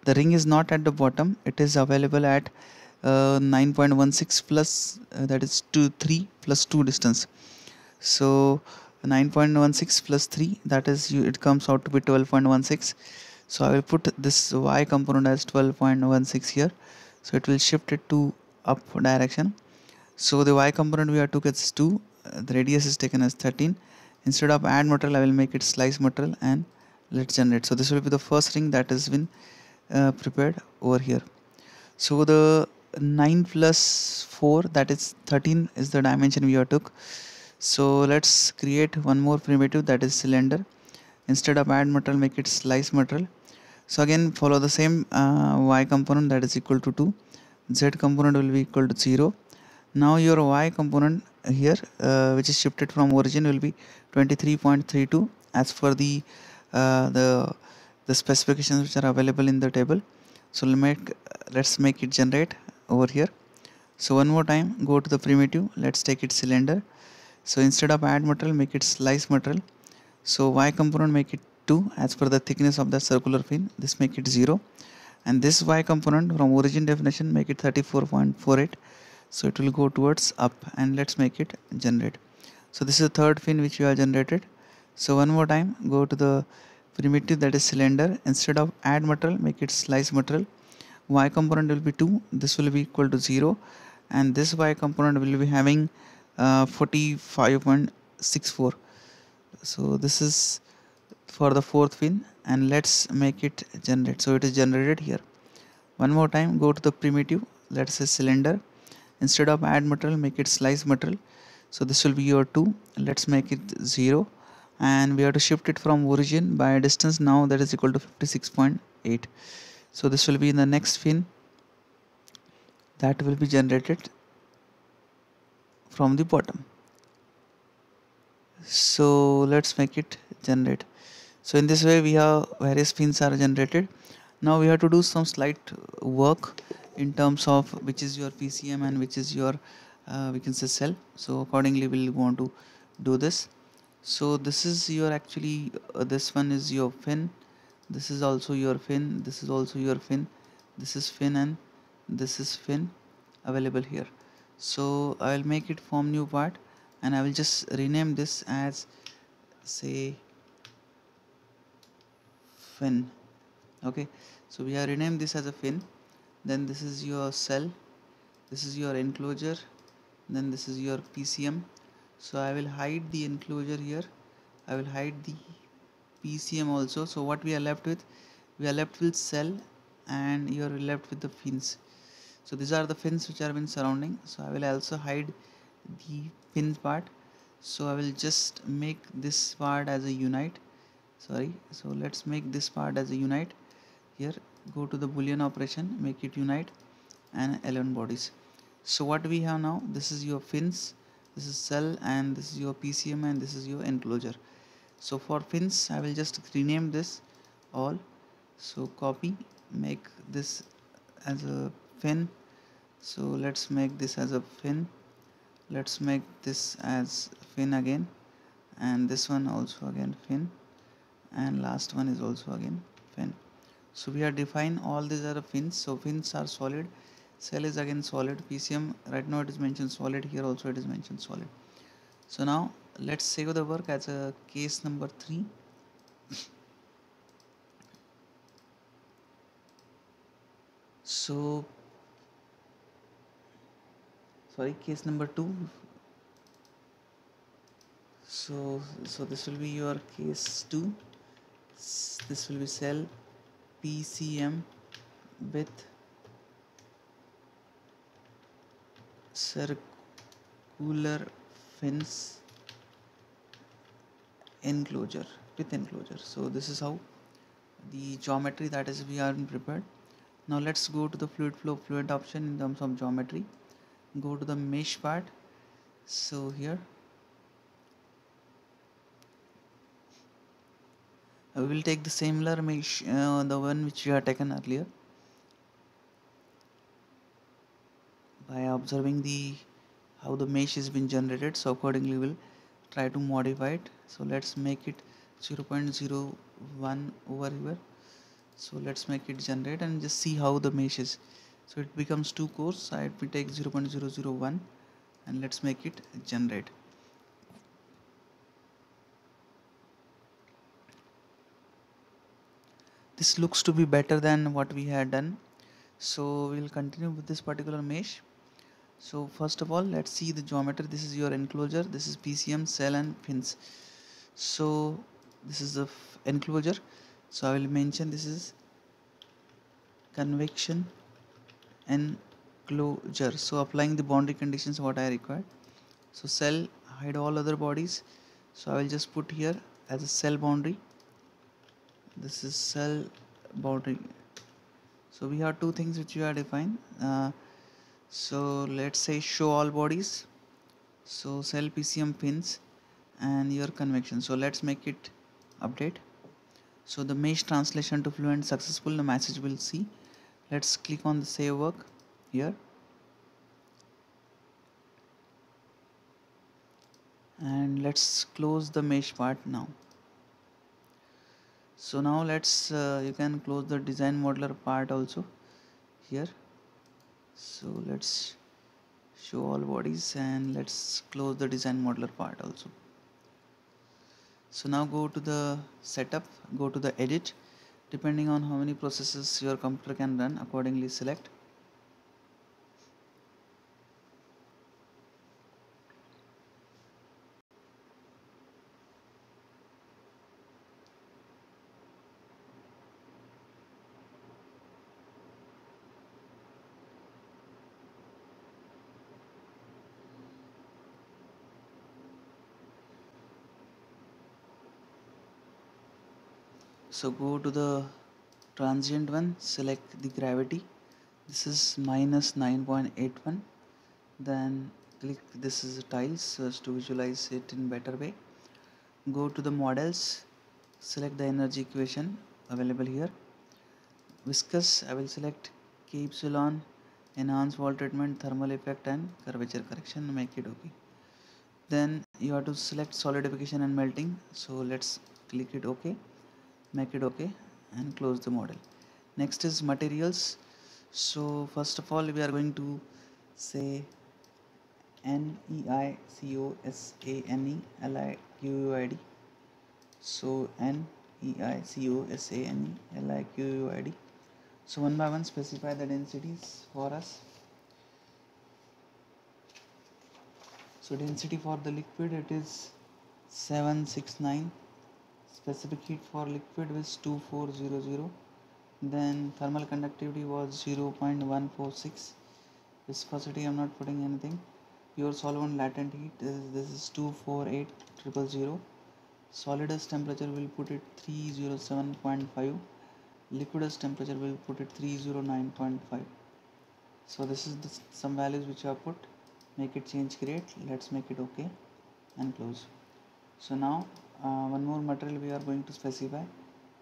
The ring is not at the bottom, it is available at 9.16 plus that is 3 plus 2 distance. So 9.16 plus 3, that is it comes out to be 12.16. So I will put this Y component as 12.16 here. So it will shift it to up direction. So the Y component we have took as 2, the radius is taken as 13. Instead of add material, I will make it slice material and let's generate. So this will be the first ring that has been prepared over here. So the 9 plus 4, that is 13, is the dimension we have took. So let's create one more primitive, that is cylinder. Instead of add material, make it slice material. So again follow the same Y component, that is equal to 2. Z component will be equal to 0. Now your Y component here which is shifted from origin will be 23.32 as per the specifications which are available in the table. So let's make it generate over here. So one more time, go to the primitive, let's take it cylinder. So instead of add material, make it slice material. So Y component make it 2 as per the thickness of the circular fin, this make it 0. And this Y component from origin definition make it 34.48. So it will go towards up, and let's make it generate. So this is the third fin which we have generated. So one more time, go to the primitive, that is cylinder. Instead of add material, make it slice material. Y component will be 2, this will be equal to 0, and this Y component will be having 45.64. so this is for the fourth fin, and let's make it generate. So it is generated here. One more time, go to the primitive, let's say cylinder. Instead of add material, make it slice material. So this will be your 2, let's make it 0, and we have to shift it from origin by a distance now that is equal to 56.8. so this will be in the next fin that will be generated from the bottom. So let's make it generate. So in this way we have various fins are generated. Now we have to do some slight work in terms of which is your PCM and which is your we can say cell. So accordingly we'll want to do this. So this is your actually this one is your fin, this is also your fin, this is also your fin, this is fin, and this is fin available here. So I will make it form new part, and I will just rename this as, say, fin. Okay, so we have renamed this as a fin. Then this is your cell, this is your enclosure, then this is your PCM. So I will hide the enclosure here, I will hide the PCM also. So what we are left with, we are left with cell, and you are left with the fins. So these are the fins which are been surrounding. So I will also hide the pin part. So I will just make this part as a unite. Sorry, so let's make this part as a unite. Here, go to the boolean operation, make it unite, and 11 bodies. So what we have now, this is your fins, this is cell, and this is your PCM, and this is your enclosure. So for fins, I will just rename this all. So copy, make this as a fin. So let's make this as a fin, let's make this as fin again, and this one also again fin, and last one is also again fin. So we are define all these are fins. So fins are solid, cell is again solid, PCM right now it is mentioned solid, here also it is mentioned solid. So now let's save the work as a case number 3. So sorry, case number 2. So this will be your case 2. This will be cell PCM with circular fins enclosure with enclosure. So this is how the geometry that is we are prepared. Now let's go to the fluid option in terms of geometry. Go to the mesh part. So here we will take the similar mesh, the one which we have taken earlier, by observing the how the mesh has been generated. So accordingly we'll try to modify it. So let's make it 0.01 over here. So let's make it generate and just see how the mesh is. So it becomes 2 cores. So we take 0.001 and let's make it generate. This looks to be better than what we had done. So we'll continue with this particular mesh. So first of all, let's see the geometry. This is your enclosure, this is PCM, cell, and fins. So this is the enclosure. So I will mention this is convection enclosure. So applying the boundary conditions what I require. So cell, hide all other bodies. So I will just put here as a cell boundary. This is cell boundary. So we have two things which we are defined. So let's say show all bodies. So cell PCM pins and your convection. So let's make it update. So the mesh translation to fluent successful, the message will see. Let's click on the save work here, and let's close the mesh part now. So now let's you can close the design modeler part also here. So let's show all bodies and let's close the design modeler part also. So now go to the setup, go to the edit. Depending on how many processes your computer can run, accordingly select. So go to the transient one, select the gravity. This is minus 9.81. Then click this is tiles so as to visualize it in better way. Go to the models, select the energy equation available here. Viscous, I will select K epsilon, enhance wall treatment, thermal effect, and curvature correction. Make it okay. Then you have to select solidification and melting. So let's click it OK, make it OK, and close the model. Next is materials. So first of all we are going to say NEICOSANE LIQUID. So NEICOSANE LIQUID. So one by one specify the densities for us. So density for the liquid, it is 769. Specific heat for liquid was 2400. Then thermal conductivity was 0.146. Viscosity, I'm not putting anything. Pure solvent latent heat, this is 248000. Solidus temperature, will put it 307.5. Liquidus temperature, will put it 309.5. So this is some values which I have put. Make it change create. Let's make it okay and close. So now one more material we are going to specify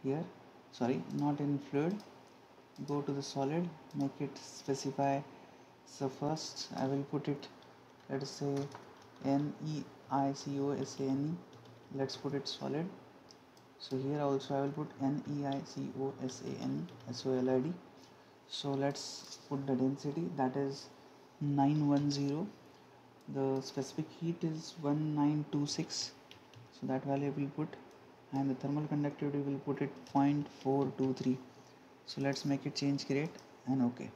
here. Sorry, not in fluid. Go to the solid, make it specify. So first I will put it, let's say NEICOSANE. Let's put it solid. So here also I will put NEICOSANE SOLID. So let's put the density, that is 910. The specific heat is 1926. So that value we will put, and the thermal conductivity will put it 0.423. So let's make it change create and okay.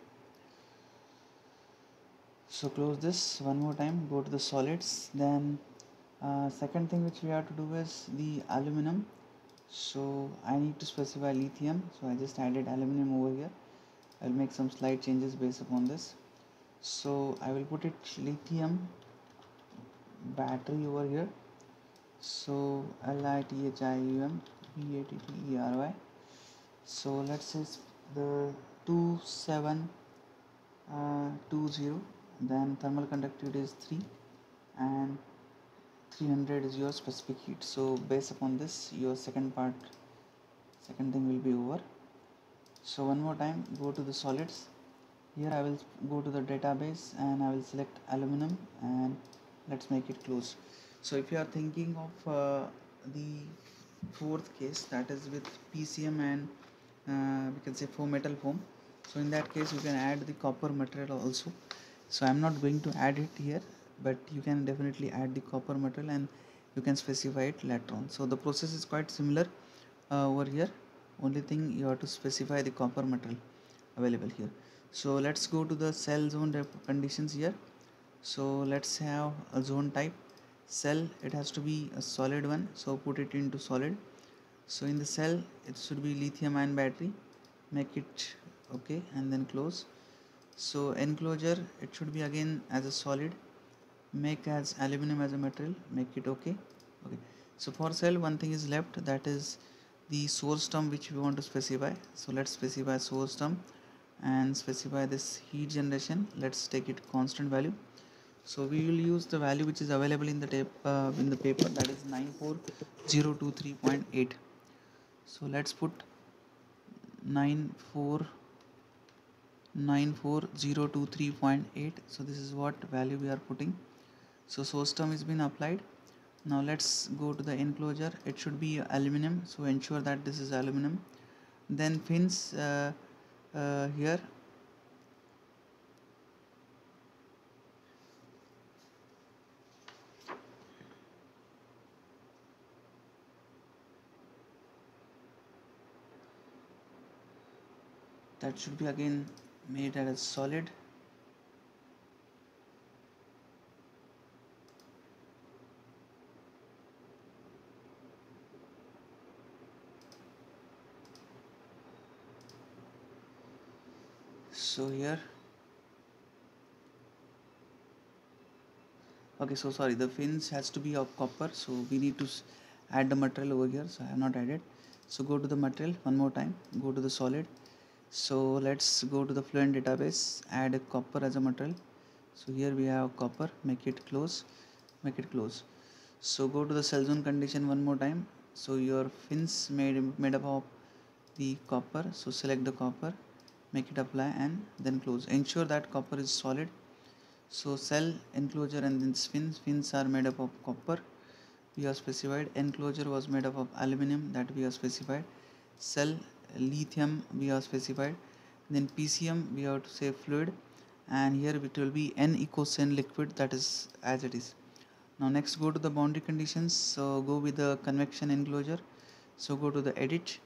So close this one more time, go to the solids. Then second thing which we have to do is the aluminum. So I need to specify lithium, so I just added aluminum over here. I'll make some slight changes based upon this. So I will put it lithium battery over here. So LITHIUM BATTERY. So let's say the 2720. Then thermal conductivity is 3 and 300 is your specific heat. So based upon this, your second thing will be over. So one more time, go to the solids. Here I will go to the database and I will select aluminum and let's make it close. So if you are thinking of the fourth case, that is with PCM and we can say foam metal foam, so in that case you can add the copper material also. So I'm not going to add it here, but you can definitely add the copper material and you can specify it later on. So the process is quite similar over here. Only thing, you have to specify the copper material available here. So let's go to the cell zone conditions here. So let's have a zone type cell. It has to be a solid one, so put it into solid. So in the cell it should be lithium-ion battery. Make it okay and then close. So enclosure, it should be again as a solid. Make as aluminum as a material. Make it okay. So for cell, one thing is left, that is the source term which we want to specify. So let's specify source term and specify this heat generation. Let's take it constant value. So we will use the value which is available in the paper, that is 94023.8. so let's put 94023.8. so this is what value we are putting. So source term is been applied. Now let's go to the enclosure. It should be aluminum, so ensure that this is aluminum. Then fins here. That should be again made as solid. So here, okay, so sorry, the fins has to be of copper, so we need to add the material over here, so I have not added. So go to the material one more time, go to the solid. So let's go to the Fluent database, add a copper as a material. So here we have copper. Make it close, make it close. So go to the cell zone condition one more time. So your fins made up of the copper, so select the copper, make it apply and then close. Ensure that copper is solid. So cell, enclosure and then fins are made up of copper, we have specified. Enclosure was made up of aluminum, that we have specified. Cell, lithium, we have specified. Then PCM, we have to say fluid, and here it will be n equals n liquid, that is as it is. Now next go to the boundary conditions, so go with the convection enclosure, so go to the edit.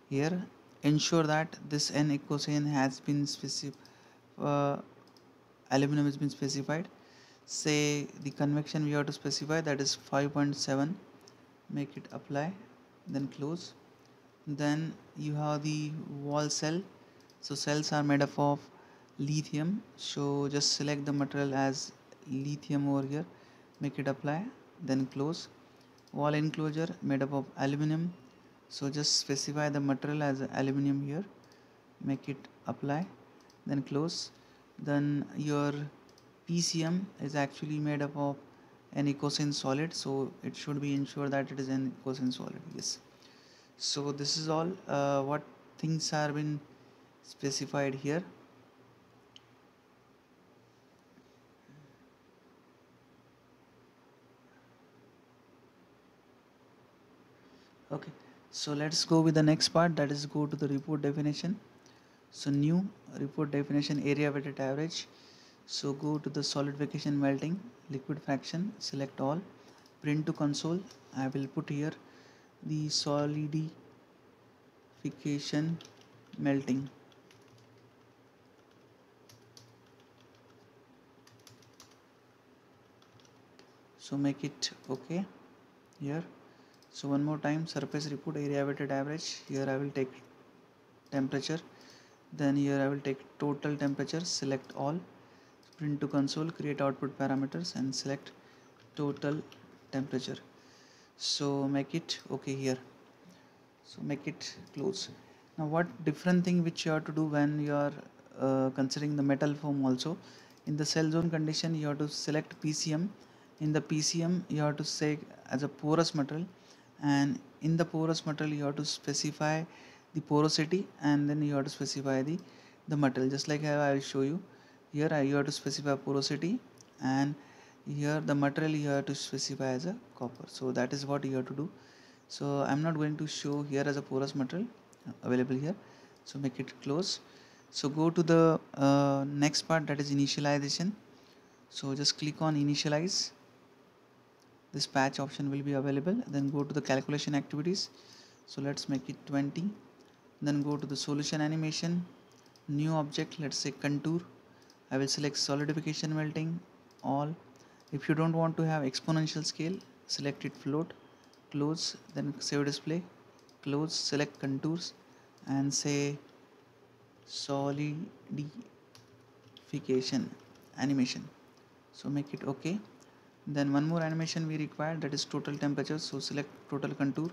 Here ensure that this n equals n has been aluminum has been specified. Say the convection we have to specify, that is 5.7, make it apply, then close. Then you have the wall cell, so cells are made up of lithium, so just select the material as lithium over here, make it apply, then close. Wall enclosure made up of aluminum, so just specify the material as aluminum here, make it apply, then close. Then your PCM is actually made up of an ecosine solid, so it should be ensure that it is an ecosine solid. Yes, so this is all what things are been specified here. Okay, so let's go with the next part, that is go to the report definition. So new report definition, area weighted average. So go to the solidification melting, liquid fraction, select all, print to console. I will put here the solidification melting. So make it okay here. So one more time, surface report, area weighted average. Here I will take temperature, then here I will take total temperature, select all, print to console, create output parameters and select total temperature. So make it okay here, so make it close. Now what different thing which you have to do when you are considering the metal foam also, in the cell zone condition you have to select PCM. In the PCM you have to say as a porous material, and in the porous material you have to specify the porosity, and then you have to specify the material, just like how I will show you here. You have to specify porosity, and here the material you have to specify as a copper. So that is what you have to do. So I'm not going to show here as a porous material available here, so make it close. So go to the next part, that is initialization. So just click on initialize, this patch option will be available. Then go to the calculation activities, so let's make it 20. Then go to the solution animation, new object, let's say contour. I will select solidification melting all. If you don't want to have exponential scale, select it float, close, then save display, close, select contours and say solidification animation, so make it okay. Then one more animation we require, that is total temperature. So select total contour,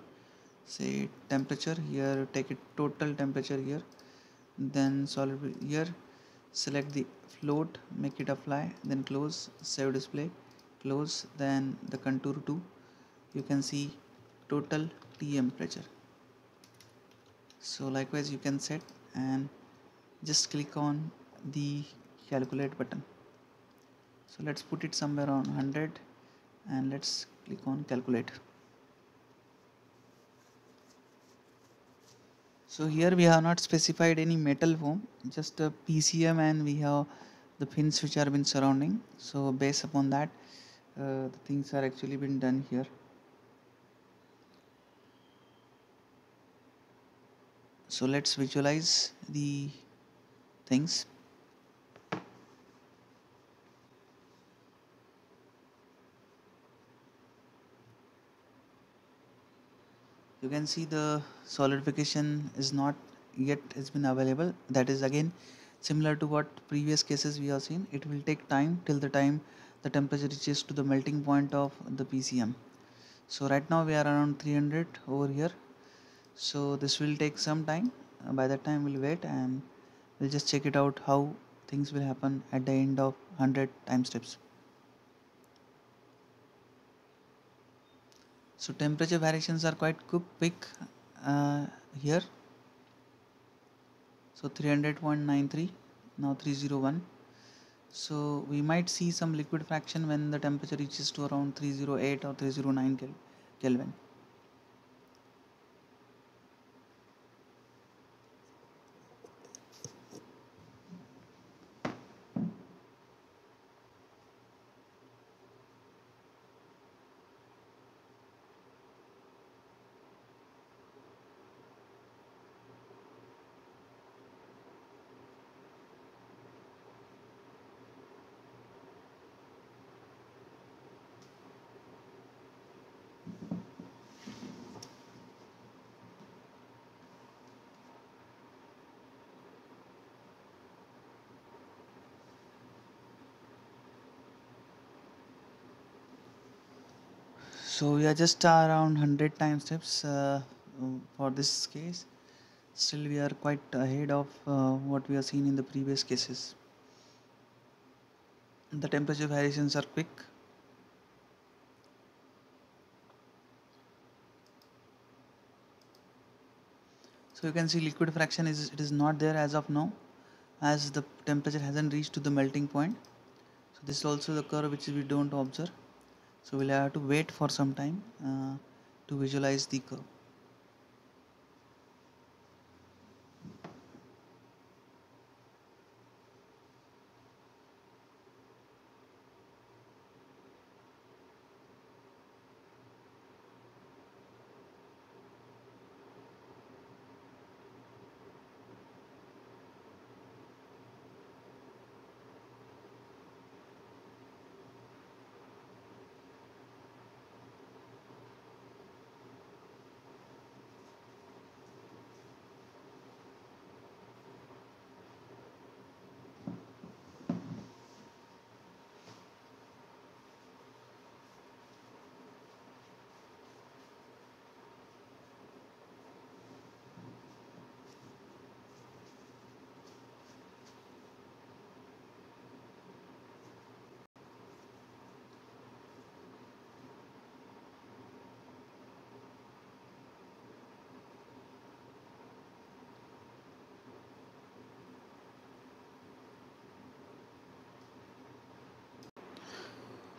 say temperature, here take it total temperature here, then solid here, select the float, make it apply, then close, save display, close, then the contour 2, you can see total temperature. So likewise you can set and just click on the calculate button. So let's put it somewhere on 100 and let's click on calculate. So here we have not specified any metal foam, just a PCM, and we have the pins which are been surrounding. So based upon that, the things are actually been done here. So let's visualize the things. You can see the solidification is not yet has been available. That is again similar to what previous cases we have seen. It will take time till the time the temperature reaches to the melting point of the PCM. So right now we are around 300 over here. So this will take some time. By that time we'll wait and we'll just check it out how things will happen at the end of 100 time steps. So temperature variations are quite quick here. So 300.93, now 301. So we might see some liquid fraction when the temperature reaches to around 308 or 309 Kelvin. So we are just around 100 time steps for this case. Still we are quite ahead of what we have seen in the previous cases. The temperature variations are quick. So you can see liquid fraction is not there as of now, as the temperature hasn't reached to the melting point. So this is also the curve which we don't observe. So we'll have to wait for some time to visualize the curve.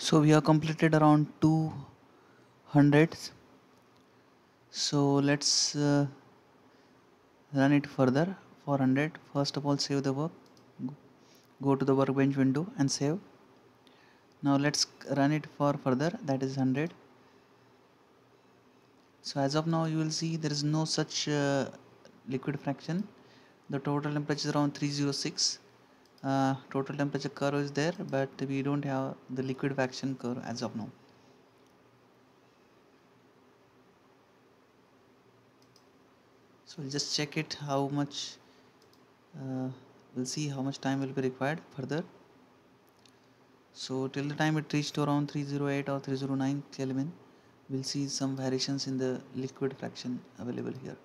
So we have completed around 200. So let's run it further for 100. First of all, save the work. Go to the workbench window and save. Now let's run it for further, that is 100. So as of now you will see there is no such liquid fraction. The total temperature is around 306. Total temperature curve is there, but we don't have the liquid fraction curve as of now. So we'll just check it how much we'll see how much time will be required further. So till the time it reached to around 308 or 309 Kelvin, we'll see some variations in the liquid fraction available here.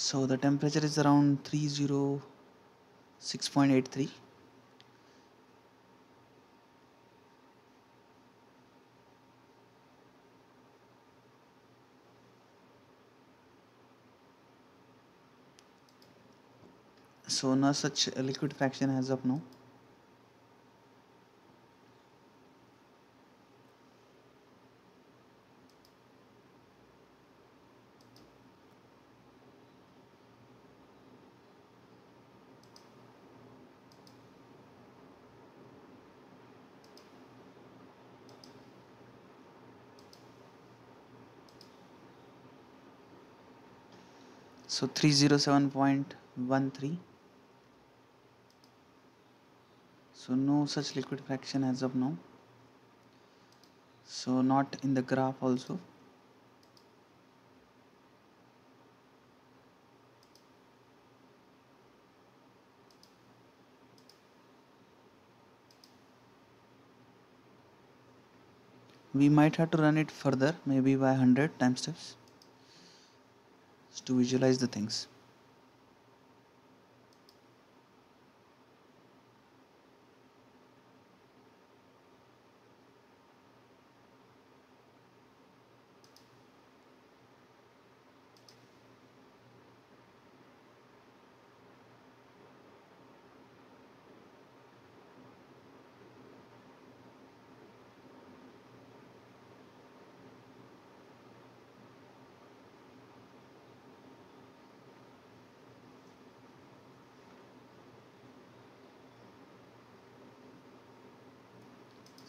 So the temperature is around 306.83. So no such liquid fraction as of now. So 307.13. So no such liquid fraction as of now. So not in the graph also. We might have to run it further, maybe by 100 time steps, to visualize the things.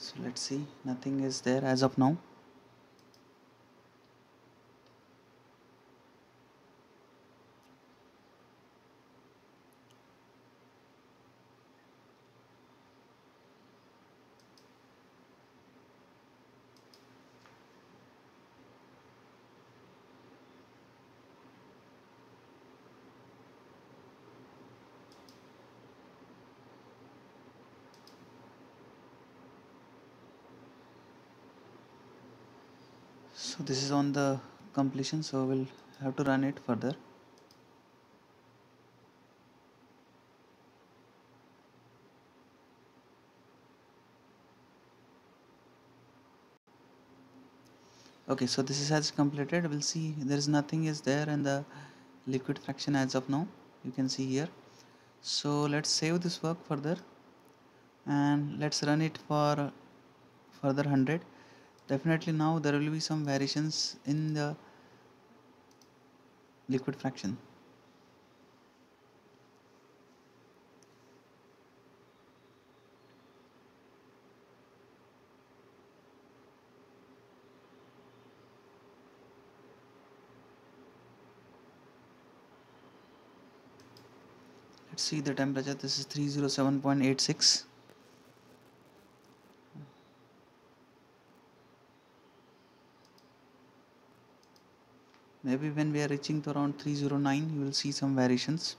So let's see, nothing is there as of now. So this is on the completion, so we'll have to run it further. Okay, so this is has completed. We'll see there is nothing is there in the liquid fraction as of now. You can see here. So let's save this work further and let's run it for further 100. Definitely now there will be some variations in the liquid fraction. Let's see the temperature. This is 307.86. Maybe when we are reaching to around 309 you will see some variations.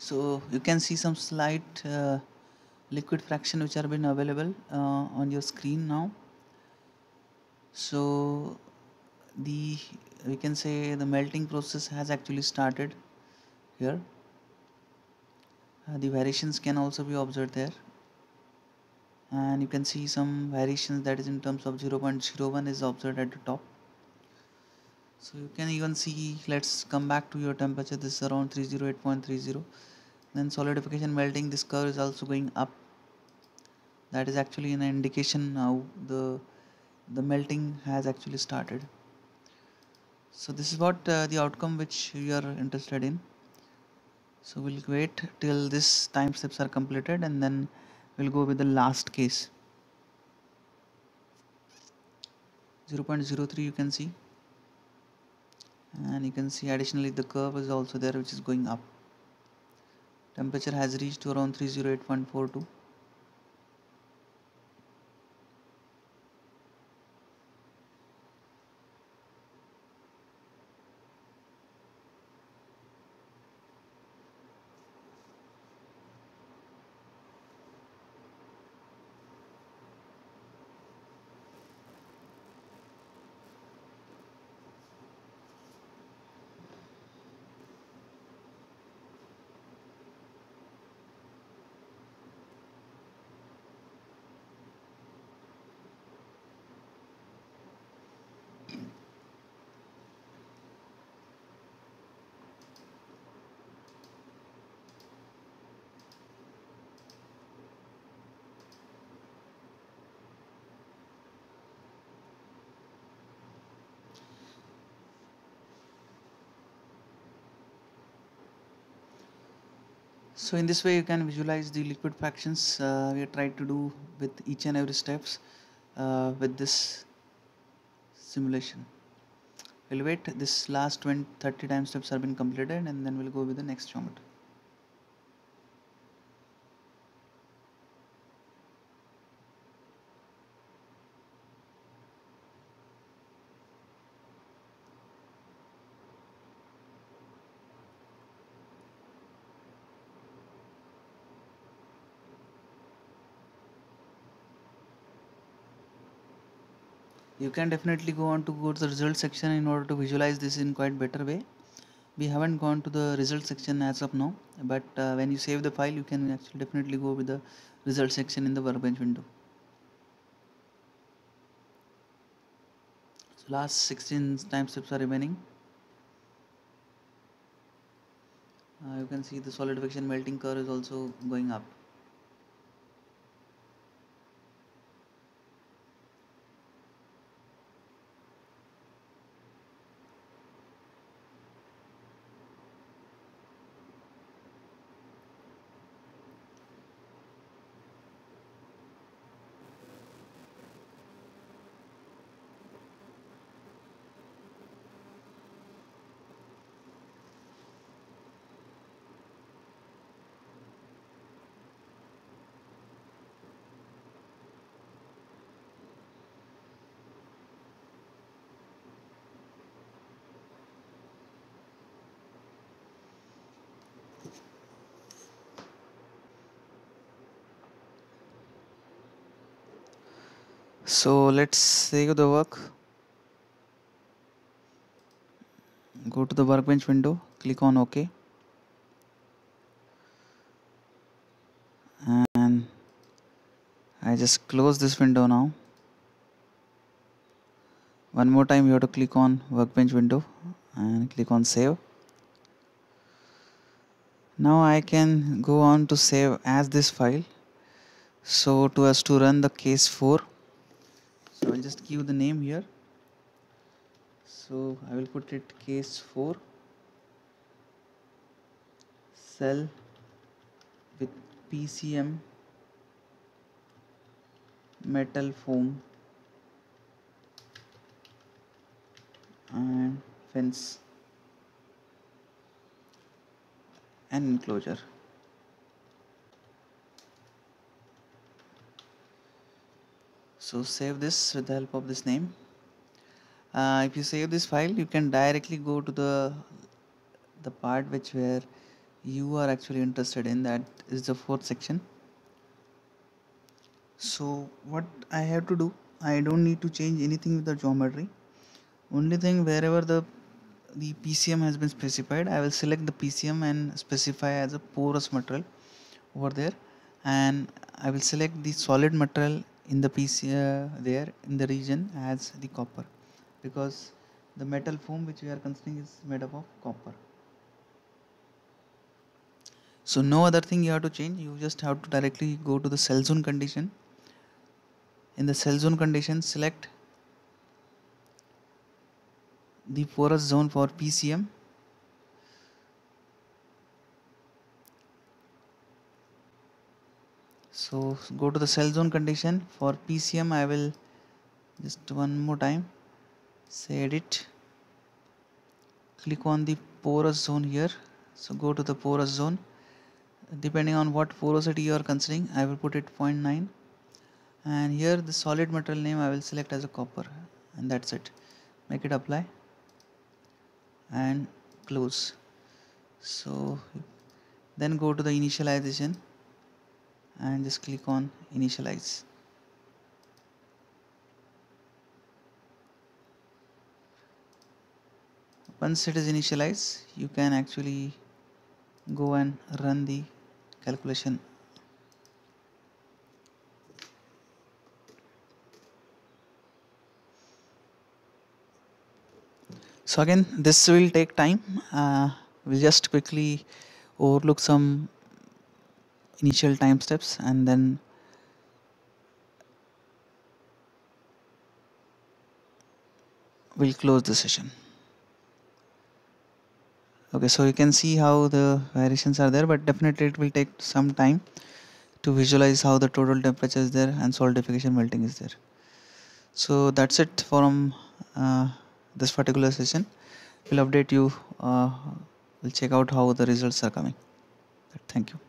So you can see some slight liquid fraction which are been available on your screen now. So the we can say the melting process has actually started here. The variations can also be observed there, and you can see some variations that is in terms of 0.01 is observed at the top. So you can even see, let's come back to your temperature. This is around 308.30. Then solidification melting, this curve is also going up. That is actually an indication now the melting has actually started. So this is what the outcome which you are interested in. So we'll wait till this time steps are completed and then we'll go with the last case. 0.03 you can see, and you can see additionally the curve is also there which is going up. Temperature has reached to around 308.42. So in this way you can visualize the liquid fractions we tried to do with each and every steps with this simulation. We'll wait this last 30 time steps have been completed and then we'll go with the next geometry. You can definitely go to the result section in order to visualize this in quite better way. We haven't gone to the result section as of now, but when you save the file you can actually definitely go with the result section in the workbench window. So last 16 time steps are remaining. You can see the solidification melting curve is also going up. So let's save the work. Go to the workbench window, click on OK, and I just close this window now. One more time you have to click on workbench window and click on save. Now I can go on to save as this file. So to run the case 4, so I'll just give the name here. So I will put it case 4 cell with PCM metal foam and fence and enclosure. So save this with the help of this name. If you save this file, you can directly go to the part where you are actually interested in, that is the fourth section. So what I have to do, I don't need to change anything with the geometry. Only thing, wherever the PCM has been specified, I will select the PCM and specify as a porous material over there, and I will select the solid material in the PC there in the region as the copper, because the metal foam which we are considering is made up of copper. So no other thing you have to change, you just have to directly go to the cell zone condition. In the cell zone condition, select the porous zone for PCM. So go to the cell zone condition for PCM. I will just one more time say edit, click on the porous zone here. So go to the porous zone, depending on what porosity you are considering, I will put it 0.9, and here the solid material name I will select as a copper, and that's it. Make it apply and close. So then go to the initialization and just click on initialize. Once it is initialized, you can actually go and run the calculation. So again, this will take time. We'll just quickly overlook some initial time steps and then we'll close the session. Okay, so you can see how the variations are there, but definitely it will take some time to visualize how the total temperature is there and solidification melting is there. So that's it from this particular session. We'll update you, we'll check out how the results are coming. Thank you.